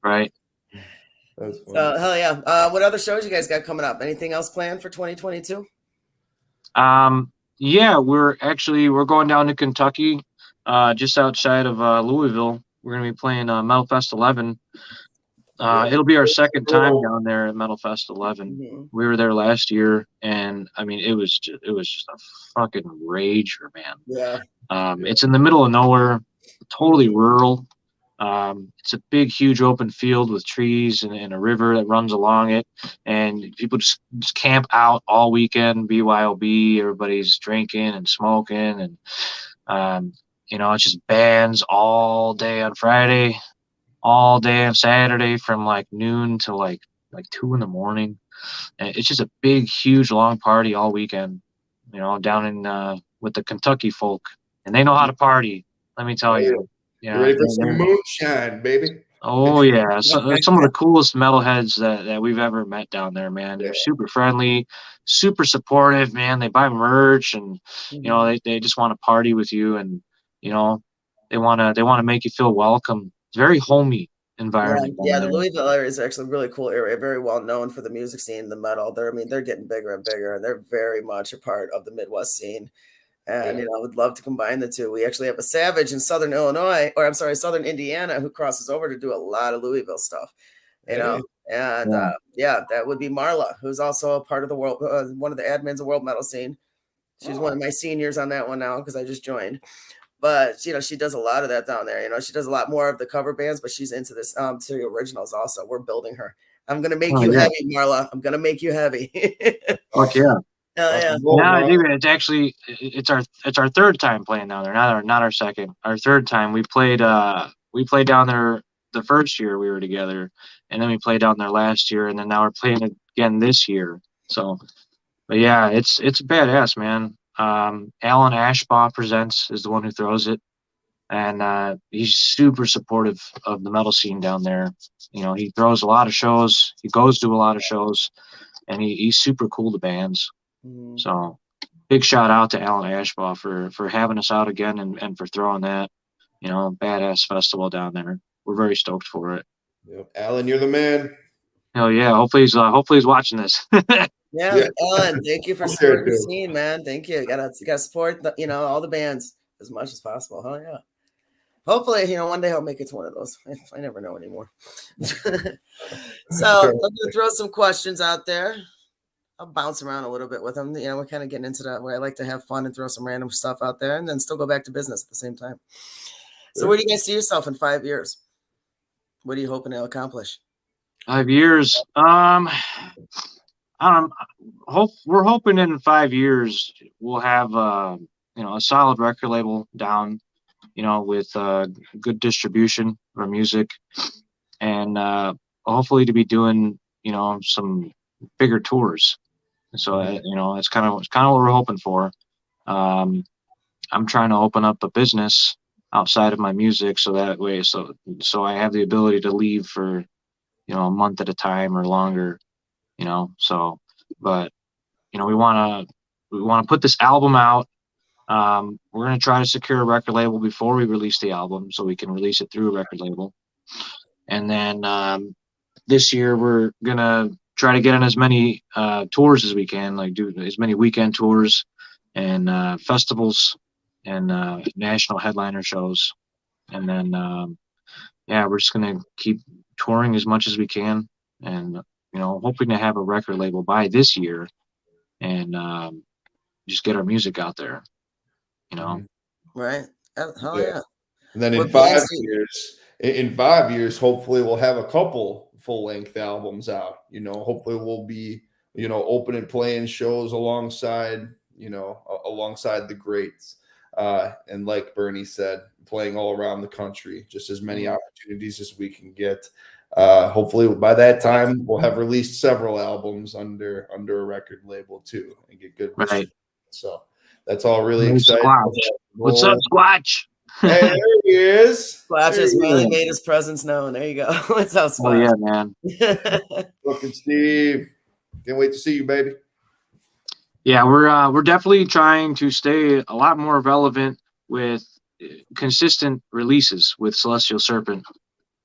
Right. That's funny. So hell yeah. What other shows you guys got coming up? Anything else planned for 2022? Yeah, we're going down to Kentucky, just outside of Louisville. We're gonna be playing Metal Fest 11. It'll be our second time down there at Metal Fest 11. Mm-hmm. We were there last year, and I mean, it was just a fucking rager, man. Yeah. It's in the middle of nowhere, totally rural. It's a big, huge open field with trees and a river that runs along it, and people just camp out all weekend. BYOB, everybody's drinking and smoking, and you know, it's just bands all day on Friday, all day on Saturday from like noon to like 2 in the morning. And it's just a big, huge, long party all weekend, you know, down in with the Kentucky folk, and they know how to party. Let me tell you. Yeah, you ready for some moonshine, baby? Oh yeah, some of the coolest metalheads that we've ever met down there, man. They're super friendly, super supportive, man. They buy merch, and you know they just want to party with you, and you know they want to make you feel welcome. It's very homey environment. Yeah, the Louisville area is actually a really cool area, very well known for the music scene, the metal. They're getting bigger and bigger, and they're very much a part of the Midwest scene. And, you know, I would love to combine the two. We actually have a Savage in Southern Indiana, who crosses over to do a lot of Louisville stuff, you know. And that would be Marla, who's also a part of the world, one of the admins of World Metal Scene. She's one of my seniors on that one now because I just joined. But, you know, she does a lot of that down there. You know, she does a lot more of the cover bands, but she's into this to the originals also. We're building her. I'm going to make you heavy, Marla. I'm going to make you heavy. Fuck yeah. Yeah. It's our third time playing down there, not our second. Our third time. We played down there the first year we were together, and then we played down there last year, and then now we're playing again this year. So, but yeah, it's badass, man. Alan Ashbaugh Presents is the one who throws it, and he's super supportive of the metal scene down there. You know, he throws a lot of shows, he goes to a lot of shows, and he's super cool to bands. So big shout out to Alan Ashbaugh for having us out again and for throwing that, you know, badass festival down there. We're very stoked for it. Yep. Alan, you're the man. Hell yeah. Hopefully he's watching this. Yeah, Alan, thank you for supporting the scene, man. Thank you. You gotta support you know, all the bands as much as possible. Hell yeah. Hopefully, you know, one day I'll make it to one of those. I never know anymore. So I'm gonna throw some questions out there. I'll bounce around a little bit with them. You know, we're kind of getting into that where I like to have fun and throw some random stuff out there and then still go back to business at the same time. So where do you guys see yourself in 5 years? What are you hoping to accomplish? 5 years. We're hoping in 5 years we'll have you know, a solid record label down, you know, with good distribution of our music, and hopefully to be doing, you know, some bigger tours. So you know, it's kind of what we're hoping for. I'm trying to open up a business outside of my music, so that way, so I have the ability to leave for, you know, a month at a time or longer. You know, so, but you know, we want to put this album out. We're going to try to secure a record label before we release the album, so we can release it through a record label. And then this year we're gonna try to get on as many tours as we can, like do as many weekend tours and festivals and national headliner shows. And then we're just gonna keep touring as much as we can, and you know, hoping to have a record label by this year, and just get our music out there. You know, right? Hell yeah. And then in 5 years, hopefully we'll have a couple full-length albums out. You know, hopefully we'll be, you know, open and playing shows alongside the greats. And like Bernie said, playing all around the country, just as many opportunities as we can get. Hopefully by that time we'll have released several albums under a record label too, and get good. Right. So That's all really exciting. What's up, Squatch? Hey, there he is. Squatch has finally made his presence known. There you go. What's up, Squatch? Oh yeah, man. Fucking Steve. Can't wait to see you, baby. Yeah, we're definitely trying to stay a lot more relevant with consistent releases with Celestial Serpent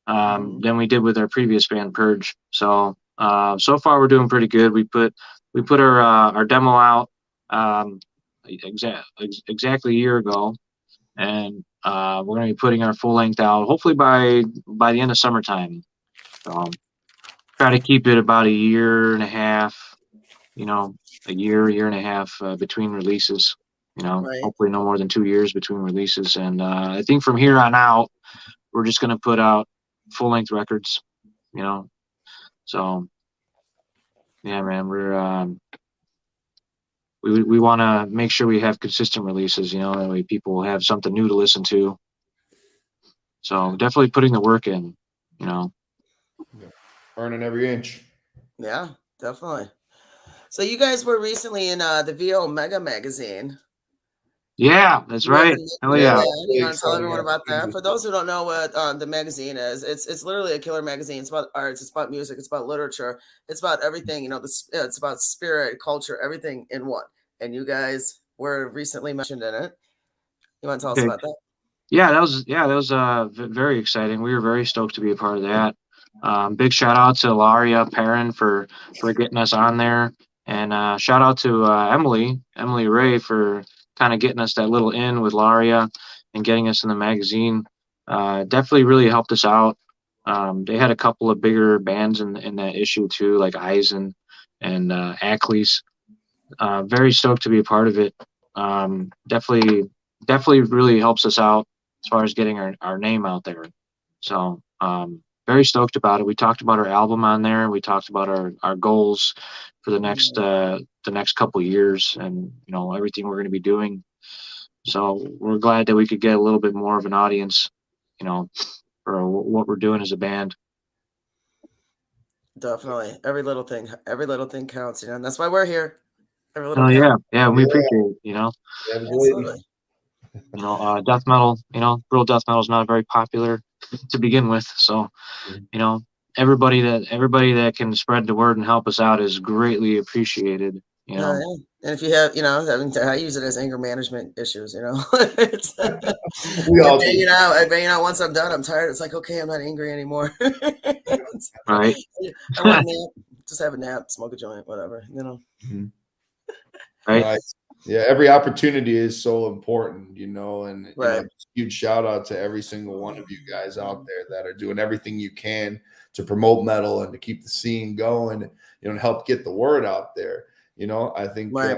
than we did with our previous band Purge. So so far we're doing pretty good. We put our demo out exactly a year ago, and we're going to be putting our full length out hopefully by the end of summertime. Try to keep it about a year and a half, a year and a half between releases. Right. Hopefully no more than 2 years between releases. And I think from here on out, we're just going to put out full length records. So yeah, man, we want to make sure we have consistent releases. That way people have something new to listen to. So definitely putting the work in. Earning every inch. Yeah, definitely. So you guys were recently in the VO Mega magazine. Yeah, that's right. Hell yeah. You want to tell everyone about that? For those who don't know what the magazine is, it's literally a killer magazine. It's about arts, it's about music, it's about literature, it's about everything. It's about spirit, culture, everything in one. And you guys were recently mentioned in it. You want to tell us about that? Yeah, that was very exciting. We were very stoked to be a part of that. Big shout out to Laria Perrin for getting us on there, and shout out to Emily Ray for kind of getting us that little in with Laria and getting us in the magazine. Definitely really helped us out. They had a couple of bigger bands in that issue too, like Eisen and Ackley's. Very stoked to be a part of it. Definitely really helps us out as far as getting our name out there. So very stoked about it. We talked about our album on there. We talked about our goals for the next couple of years, and everything we're going to be doing. So we're glad that we could get a little bit more of an audience, for what we're doing as a band. Definitely, every little thing counts, and that's why we're here. We appreciate it. Absolutely. Death metal, real death metal is not very popular to begin with. So, everybody that can spread the word and help us out is greatly appreciated. Yeah. And if you have, I use it as anger management issues. It's, we all do. I bang out once I'm done. I'm tired. It's like, okay, I'm not angry anymore. Right. I want a nap. Just have a nap, smoke a joint, whatever. Mm-hmm. Right. Yeah, every opportunity is so important, and right. Huge shout out to every single one of you guys out there that are doing everything you can to promote metal and to keep the scene going, and help get the word out there. I think right.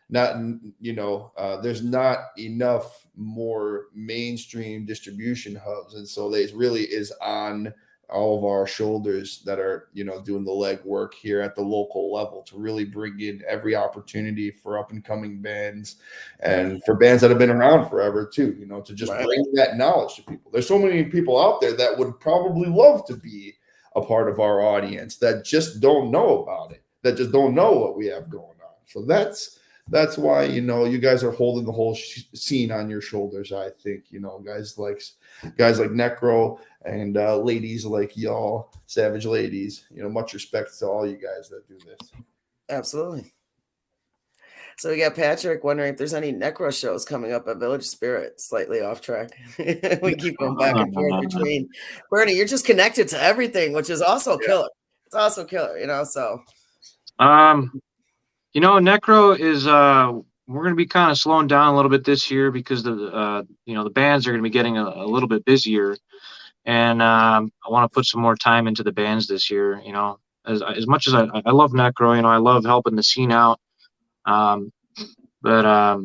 There's not enough more mainstream distribution hubs, and so it really is on all of our shoulders that are doing the legwork here at the local level to really bring in every opportunity for up and coming bands and for bands that have been around forever too, to just bring that knowledge to people. There's so many people out there that would probably love to be a part of our audience that just don't know about it, that just don't know what we have going on. So that's why you guys are holding the whole scene on your shoulders. I think guys like Necro and ladies like y'all, Savage Ladies. Much respect to all you guys that do this. Absolutely. So we got Patrick wondering if there's any Necro shows coming up at Village Spirit. Slightly off track. We keep going back and forth between. Bernie, you're just connected to everything, which is also killer. It's also killer, so. Necro is we're going to be kind of slowing down a little bit this year because the bands are going to be getting a little bit busier, and I want to put some more time into the bands this year. As much as I love Necro, I love helping the scene out, but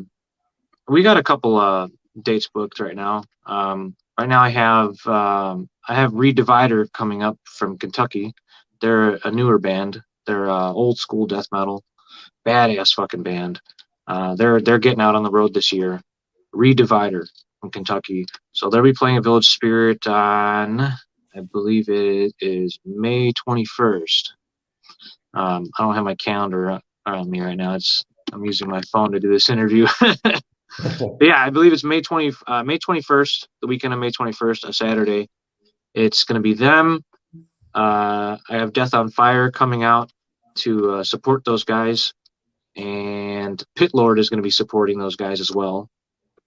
we got a couple dates booked right now. Right now I have Reed Divider coming up from Kentucky. They're a newer band. They're old school death metal. Badass fucking band. They're getting out on the road this year. Reed Divider from Kentucky. So they'll be playing at Village Spirit on, I believe it is May 21st. I don't have my calendar on me right now. It's I'm using my phone to do this interview. But yeah, I believe it's May 21st, the weekend of May 21st, a Saturday. It's going to be them. I have Death on Fire coming out to support those guys, and Pit Lord is going to be supporting those guys as well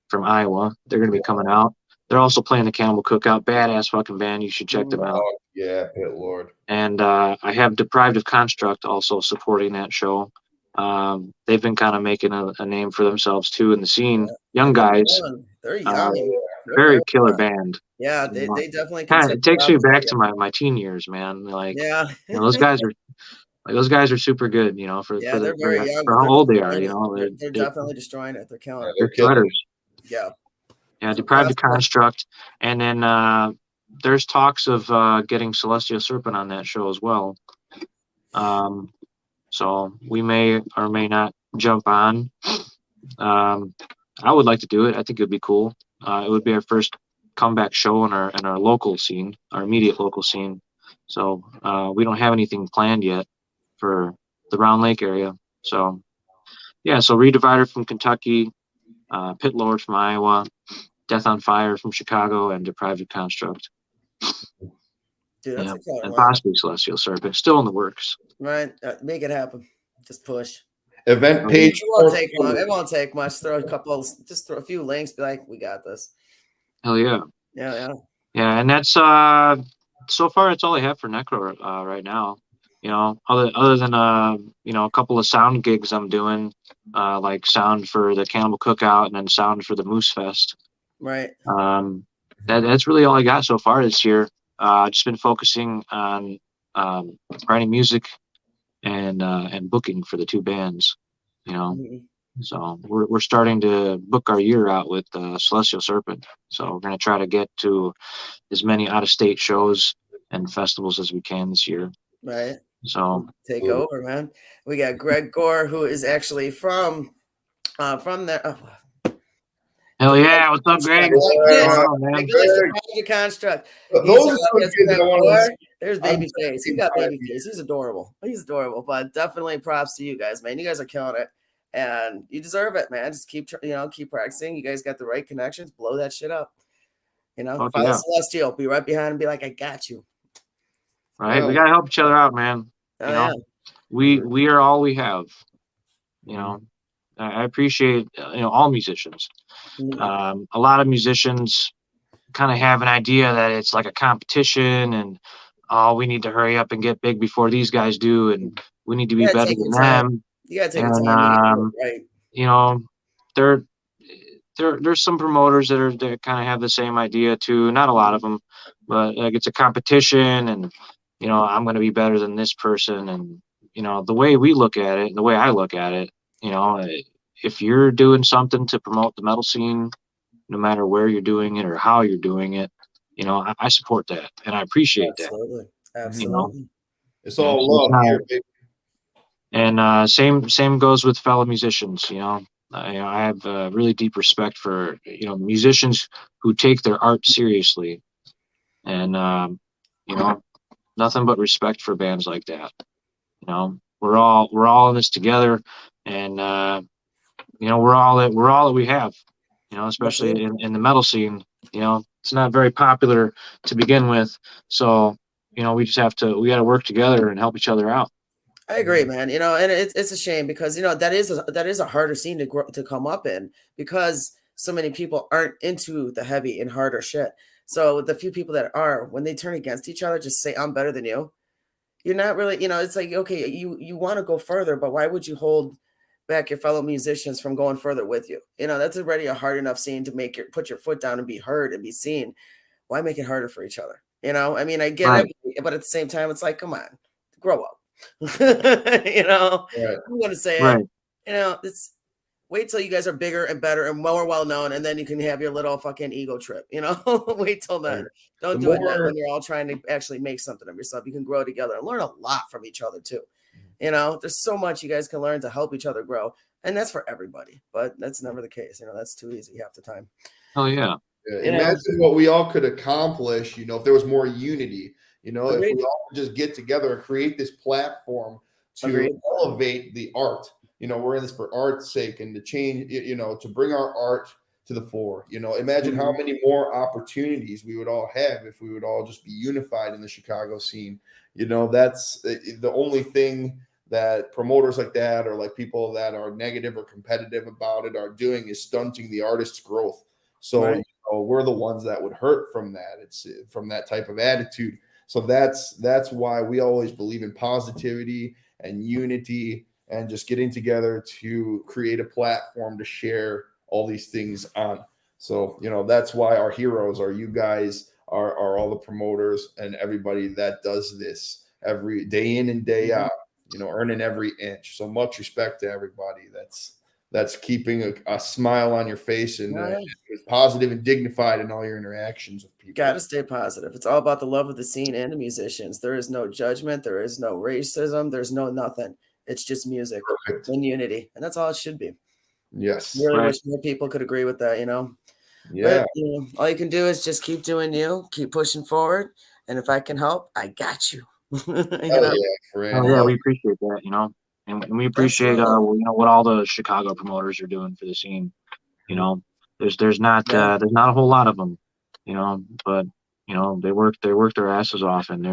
from Iowa. They're going to be coming out. They're also playing the Cannibal Cookout. Badass fucking band. You should check them out. Oh, yeah, Pit Lord. And I have Deprived of Construct also supporting that show. They've been kind of making a name for themselves too in the scene. Young guys. They're young. Very killer band. Yeah, they definitely can. It takes me back to my teen years, man. Like, yeah, those guys are super good. they're very young. For how old they are. They're definitely destroying it. They're killing it. They're killers. Yeah. Yeah, Deprived of Construct, and then there's talks of getting Celestial Serpent on that show as well. So we may or may not jump on. I would like to do it. I think it would be cool. It would be our first comeback show in our local scene, our immediate local scene. So we don't have anything planned yet for the Round Lake area. So yeah, so Redivider from Kentucky, Pit Lord from Iowa, Death on Fire from Chicago, and Deprived of Construct. Dude, that's and possibly Celestial Serpent, still in the works. Right, make it happen. Just push. Event page. It won't take long. It won't take much. Throw a few links. Be like, we got this. Hell yeah. Yeah. And that's so far it's all I have for Necro right now. Other than a couple of sound gigs I'm doing, like sound for the Cannibal Cookout and then sound for the Moose Fest. Right. That's really all I got so far this year. Just been focusing on writing music and booking for the two bands. So we're starting to book our year out with Celestial Serpent. So we're going to try to get to as many out-of-state shows and festivals as we can this year. Right. So take over, man. We got Greg Gore, who is actually from there. Hell yeah! What's up, Greg? Construct. There's Babyface. He's got Babyface. He's adorable. But definitely props to you guys, man. You guys are killing it, and you deserve it, man. Just keep practicing. You guys got the right connections. Blow that shit up. Follow Celestial. Be right behind and be like, I got you. Right. We gotta help each other out, man. We are all we have. I appreciate all musicians. A lot of musicians kind of have an idea that it's like a competition and we need to hurry up and get big before these guys do, and we need to be better than them. You gotta take time. Right. There's some promoters that kind of have the same idea too. Not a lot of them, but like it's a competition, and I'm going to be better than this person, and the way we look at it, and the way I look at it. If you're doing something to promote the metal scene, no matter where you're doing it or how you're doing it, I support that and I appreciate that. Absolutely. It's all love here, baby. And same goes with fellow musicians. I have really deep respect for musicians who take their art seriously, and nothing but respect for bands like that. We're all in this together, and we're all that we have. Especially in the metal scene. It's not very popular to begin with, so we got to work together and help each other out. I agree, man. And it's a shame because that is a harder scene to come up in because so many people aren't into the heavy and harder shit. So the few people that are, when they turn against each other, just say I'm better than you. You're not really, it's like, okay, you want to go further, but why would you hold back your fellow musicians from going further with you? That's already a hard enough scene to put your foot down and be heard and be seen. Why make it harder for each other? I get it, but at the same time, it's like, come on, grow up. I'm going to say it. It's wait till you guys are bigger and better and more well known, and then you can have your little fucking ego trip. Wait till then. Don't do it now when you're all trying to actually make something of yourself. You can grow together and learn a lot from each other too. There's so much you guys can learn to help each other grow, and that's for everybody. But that's never the case. That's too easy half the time. Oh yeah. Imagine what we all could accomplish. If there was more unity. If we all just get together and create this platform to elevate the art, we're in this for art's sake and to change, to bring our art to the fore. Imagine how many more opportunities we would all have if we would all just be unified in the Chicago scene. That's the only thing that promoters like that, or like people that are negative or competitive about it, are doing, is stunting the artist's growth. So Right. we're the ones that would hurt from that. It's from that type of attitude. So that's why we always believe in positivity and unity and just getting together to create a platform to share all these things on. So, that's why our heroes are you guys, are all the promoters and everybody that does this every day in and day out, earning every inch. So much respect to everybody that's keeping a smile on your face and positive and dignified in all your interactions with people. Got to stay positive. It's all about the love of the scene and the musicians. There is no judgment. There is no racism. There's no nothing. It's just music and unity. And that's all it should be. Yes. I really wish more people could agree with that, Yeah. But, all you can do is just keep doing you, keep pushing forward. And if I can help, I got you. Yeah, we appreciate that, and we appreciate what all the Chicago promoters are doing for the scene. There's not a whole lot of them, but they work their asses off, and they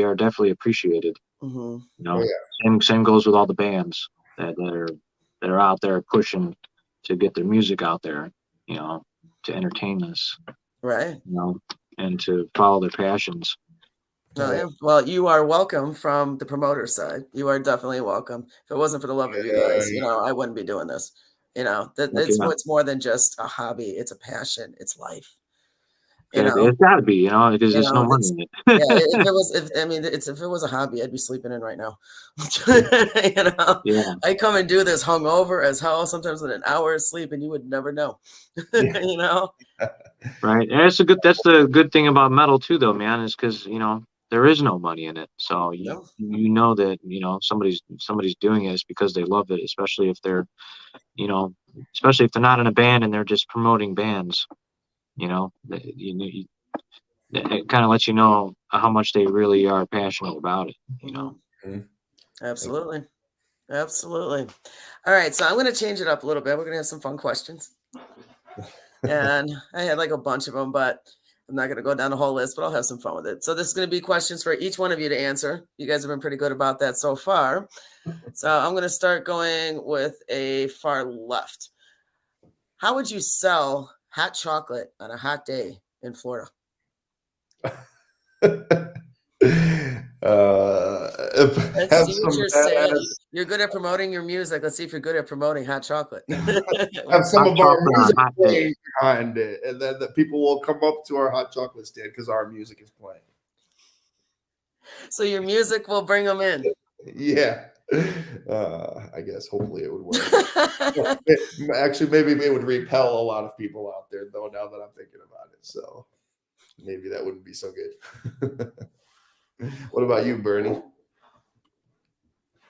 are definitely appreciated. Same goes with all the bands that are out there pushing to get their music out there, to entertain us, right, and to follow their passions. Well, you are welcome from the promoter side. You are definitely welcome. If it wasn't for the love of you guys, I wouldn't be doing this. It's more than just a hobby. It's a passion. It's life. It's got to be, because there's no money in it. If it was a hobby, I'd be sleeping in right now. I come and do this hungover as hell, sometimes with an hour's sleep, and you would never know. Right. And that's the good thing about metal too, though, man, is because there is no money in it. So you know that somebody's doing it because they love it, especially if they're not in a band and they're just promoting bands. It kind of lets you know how much they really are passionate about it. Absolutely. All right, so I'm going to change it up a little bit. We're going to have some fun questions, and I had like a bunch of them, but I'm not going to go down the whole list, but I'll have some fun with it. So this is going to be questions for each one of you to answer. You guys have been pretty good about that so far. So I'm going to start going with a far left. How would you sell hot chocolate on a hot day in Florida? Let's see what you're saying. You're good at promoting your music. Let's see if you're good at promoting hot chocolate. Have some of our music playing behind it, and then the people will come up to our hot chocolate stand because our music is playing. So your music will bring them in. Yeah. I guess hopefully it would work. Actually, maybe it would repel a lot of people out there, though, now that I'm thinking about it. So maybe that wouldn't be so good. What about you, Bernie?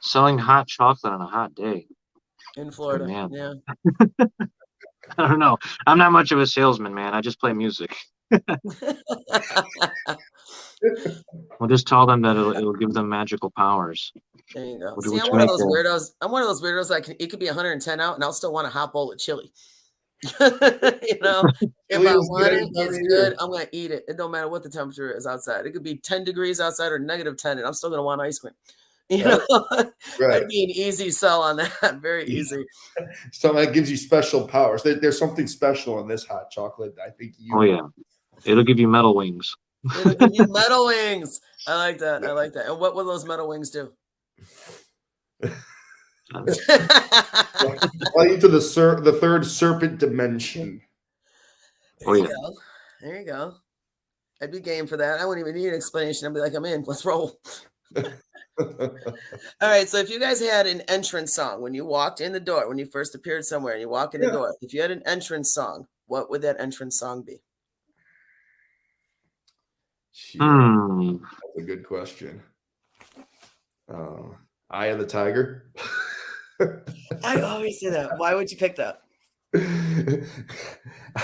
Selling hot chocolate on a hot day in Florida. Man. Yeah. I don't know. I'm not much of a salesman, man. I just play music. We'll just tell them that it'll give them magical powers. There you go. See, I'm one of those weirdos. That it could be 110 out, and I'll still want a hot bowl of chili. If I want it, it's good. I'm gonna eat it. It don't matter what the temperature is outside. It could be 10 degrees outside or -10, and I'm still gonna want ice cream. That'd be an easy sell on that. Very easy. So that gives you special powers. There's something special in this hot chocolate. I think you. Oh yeah, it'll give you metal wings. It'll give you metal wings. I like that. And what will those metal wings do? Fly into the third serpent dimension. There you go. I'd be game for that. I wouldn't even need an explanation. I'd be like, I'm in. Let's roll. All right. So if you guys had an entrance song when you walked in the door, when you first appeared somewhere and you walk in the door, if you had an entrance song, what would that entrance song be? That's a good question. Eye of the Tiger. I always say that. Why would you pick that?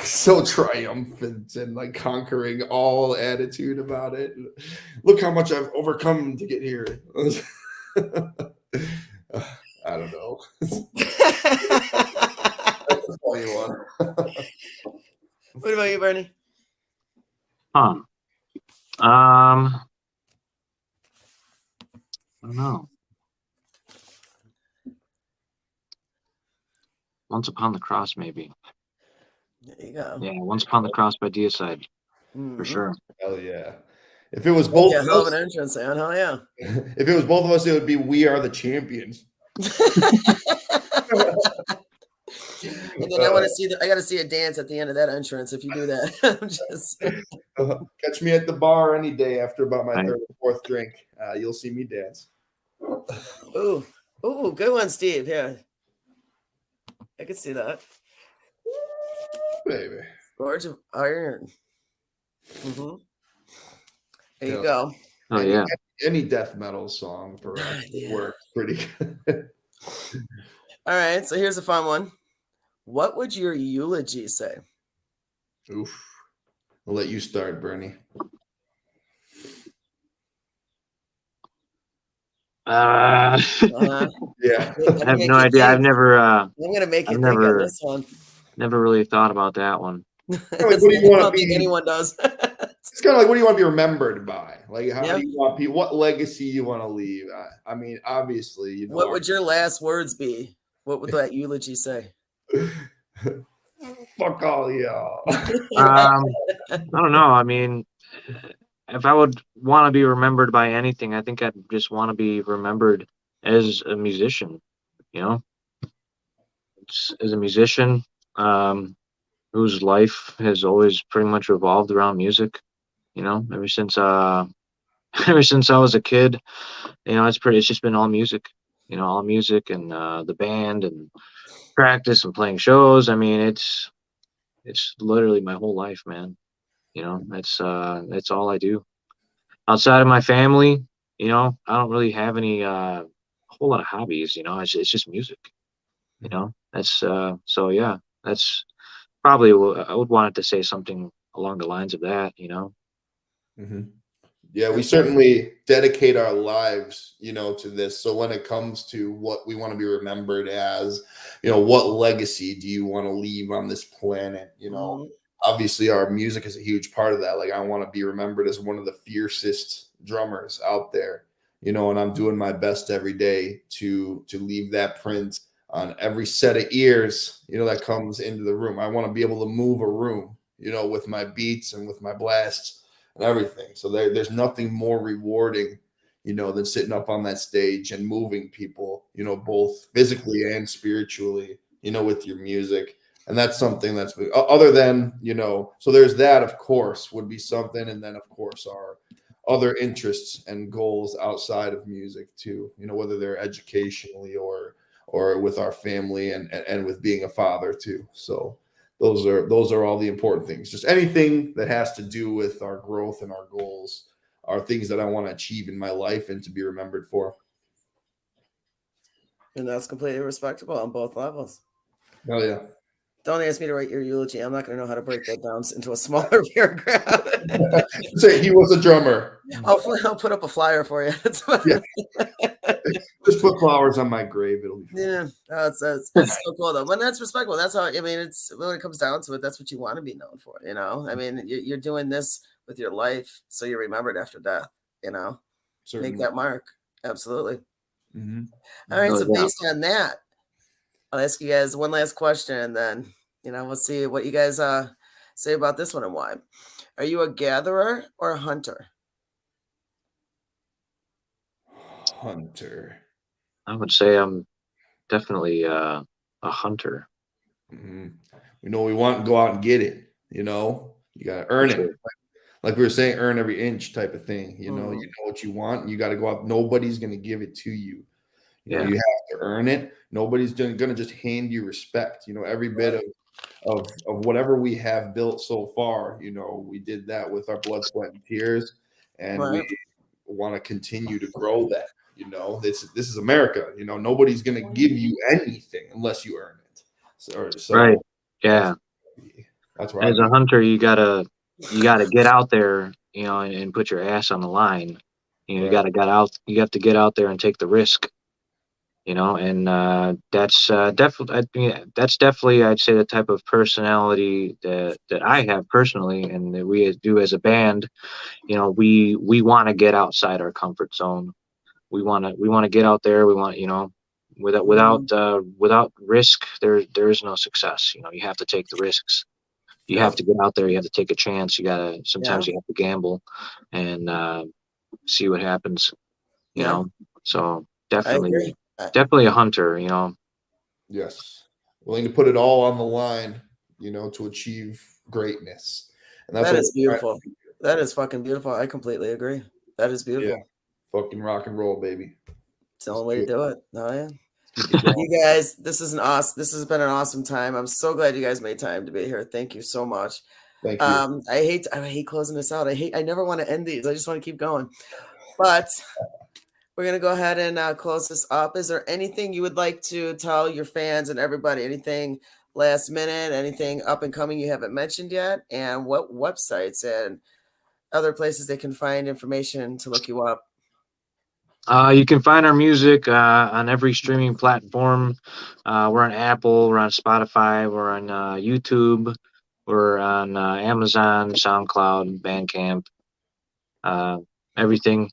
So triumphant and like conquering all attitude about it. Look how much I've overcome to get here. I I don't know. That's a funny one. What about you, Bernie? I don't know. Once Upon the Cross, maybe. There you go. Yeah, Once Upon the Cross by Deicide, for sure. Hell yeah. If it was both Yeah, of hell us, of an entrance, man. Hell yeah. if it was both of us, it would be We Are the Champions. And then I want to see I got to see a dance at the end of that entrance if you do that. I'm just Catch me at the bar any day after about my Right. third or fourth drink. You'll see me dance. Ooh, good one, Steve. Yeah, I could see that. Baby. Gorge of Iron. There you Yeah. go. Oh, yeah. Any death metal song for us works pretty good. All right, so here's a fun one. What would your eulogy say? Oof. I'll let you start, Bernie. Yeah. I have no idea. I've never. I'm gonna make you think on this one. Never really thought about that one. Like, what do you want to be? Anyone does. It's kind of like, what do you want to be remembered by? Like, how Yeah. do you want people? What legacy you want to leave? I mean, obviously, you know. What would your last words be? What would that eulogy say? Fuck all y'all. I don't know. I mean, if I would want to be remembered by anything, I think I'd just want to be remembered as a musician, you know, as a musician whose life has always pretty much revolved around music, you know, ever since I was a kid, you know, it's just been all music, you know, all music and the band and practice and playing shows. I mean, it's literally my whole life, man. You know, that's all I do. Outside of my family, you know, I don't really have any whole lot of hobbies, you know. It's just music. You know. That's so yeah, that's probably what I would want it to say, something along the lines of that, you know. Yeah, we certainly dedicate our lives, you know, to this. So when it comes to what we want to be remembered as, you know, what legacy do you want to leave on this planet? You know, obviously our music is a huge part of that. Like, I want to be remembered as one of the fiercest drummers out there, you know, and I'm doing my best every day to leave that print on every set of ears, you know, that comes into the room. I want to be able to move a room, you know, with my beats and with my blasts and everything. So there's nothing more rewarding, you know, than sitting up on that stage and moving people, you know, both physically and spiritually, you know, with your music. And that's something that's other than, you know, so there's that, of course, would be something. And then, of course, our other interests and goals outside of music too, you know, whether they're educationally or with our family and with being a father too. So those are all the important things. Just anything that has to do with our growth and our goals are things that I want to achieve in my life and to be remembered for. And that's completely respectable on both levels. Oh yeah. Don't ask me to write your eulogy. I'm not going to know how to break that down into a smaller paragraph. Say he was a drummer. I'll put up a flyer for you. Yeah. Just put flowers on my grave. It'll be fun. Yeah, it's so cool though. But that's respectful. That's how, I mean, it's when it comes down to it, that's what you want to be known for, you know. I mean, you're doing this with your life, so you're remembered after death, you know. Certainly. Make that mark. Absolutely. All right, so based on that, I'll ask you guys one last question, and then, you know, we'll see what you guys say about this one and why. Are you a gatherer or a hunter? Hunter. I would say I'm definitely a hunter. You know, we want to go out and get it. You know, you got to earn it. Like we were saying, earn every inch type of thing. You know what you want, and you got to go out. Nobody's going to give it to you. You know, you have to earn it. Nobody's going to just hand you respect. You know, every bit of whatever we have built so far, you know, we did that with our blood, sweat, and tears, and we want to continue to grow that. You know, this is America. You know, nobody's going to give you anything unless you earn it. So right. Yeah. That's where as a hunter, you gotta get out there, you know, and put your ass on the line. You know, you have to get out there and take the risk. and that's definitely I'd say the type of personality that I have personally, and that we do as a band. We want to get outside our comfort zone. We want to get out there. We want, without risk, there is no success. You have to take the risks. You have to get out there. You have to take a chance. Sometimes you have to gamble and see what happens. So definitely a hunter. Yes, willing to put it all on the line, to achieve greatness. And that is beautiful. That is fucking beautiful. I completely agree. That is beautiful. Yeah. Fucking rock and roll, baby. It's the only way to do it. Oh yeah. You guys, this has been an awesome time. I'm so glad you guys made time to be here. Thank you so much. Thank you. I hate closing this out. I never want to end these. I just want to keep going. But we're gonna go ahead and close this up. Is there anything you would like to tell your fans and everybody? Anything last minute? Anything up and coming you haven't mentioned yet? And what websites and other places they can find information to look you up? You can find our music on every streaming platform. We're on Apple, we're on Spotify, we're on YouTube, we're on Amazon, SoundCloud, Bandcamp, everything.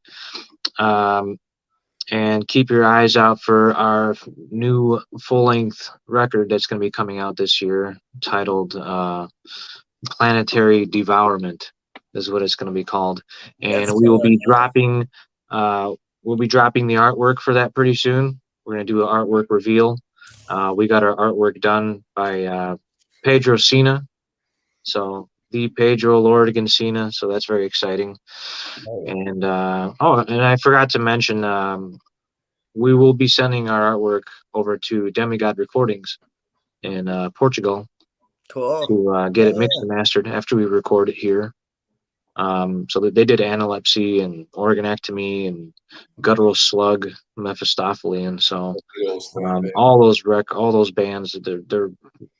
And keep your eyes out for our new full-length record that's going to be coming out this year, titled Planetary Devourment is what it's going to be called. And we will be dropping the artwork for that pretty soon. We're going to do an artwork reveal. We got our artwork done by Pedro Cena. So the Pedro Lordigan Cena. So that's very exciting. And and I forgot to mention, we will be sending our artwork over to Demigod Recordings in Portugal. Cool. To get it mixed and mastered after we record it here. So that they did Analepsy and Organectomy and Guttural Slug, Mephistophelian. So all those bands, their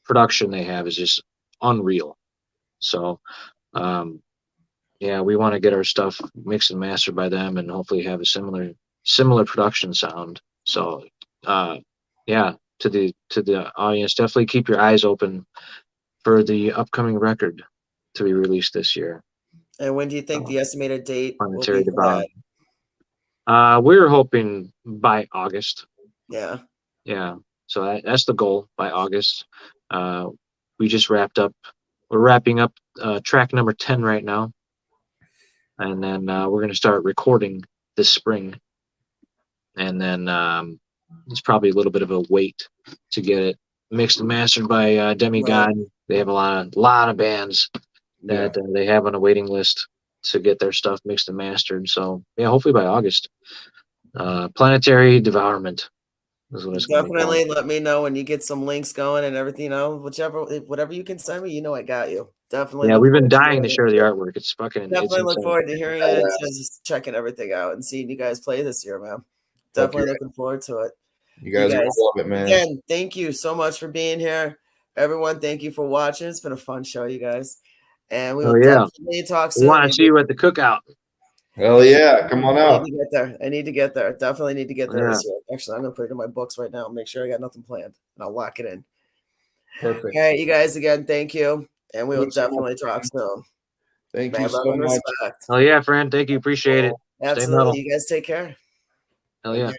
production they have is just unreal. So we want to get our stuff mixed and mastered by them, and hopefully have a similar production sound. So to the audience, definitely keep your eyes open for the upcoming record to be released this year. And when do you think the estimated date will Planetary be for that? We're hoping by August. Yeah. Yeah. So that's the goal, by August. We just wrapped up. We're wrapping up track number 10 right now. And then we're going to start recording this spring. And then it's probably a little bit of a wait to get it mixed and mastered by Demigod. Right. They have a lot of bands that they have on a waiting list to get their stuff mixed and mastered. So hopefully by August. Planetary Devourment is what it's definitely let me know when you get some links going and everything. Whatever you can send me, I got you. Definitely. Yeah, we've been dying to share the artwork. It's fucking. Definitely look forward to hearing it and just checking everything out and seeing you guys play this year, man. Definitely looking forward to it. You guys love it, man. Again, thank you so much for being here, everyone. Thank you for watching. It's been a fun show, you guys. And we will definitely talk soon. We want to see you at the cookout. Hell yeah. Come on out. I need to get there. Definitely need to get there this year. Actually, I'm going to put it in my books right now and make sure I got nothing planned. And I'll lock it in. Perfect. All right, you guys, again, thank you. And we will definitely talk soon. Thank you so much. Oh, yeah, friend. Thank you. Appreciate it. Absolutely. You guys take care. Hell yeah.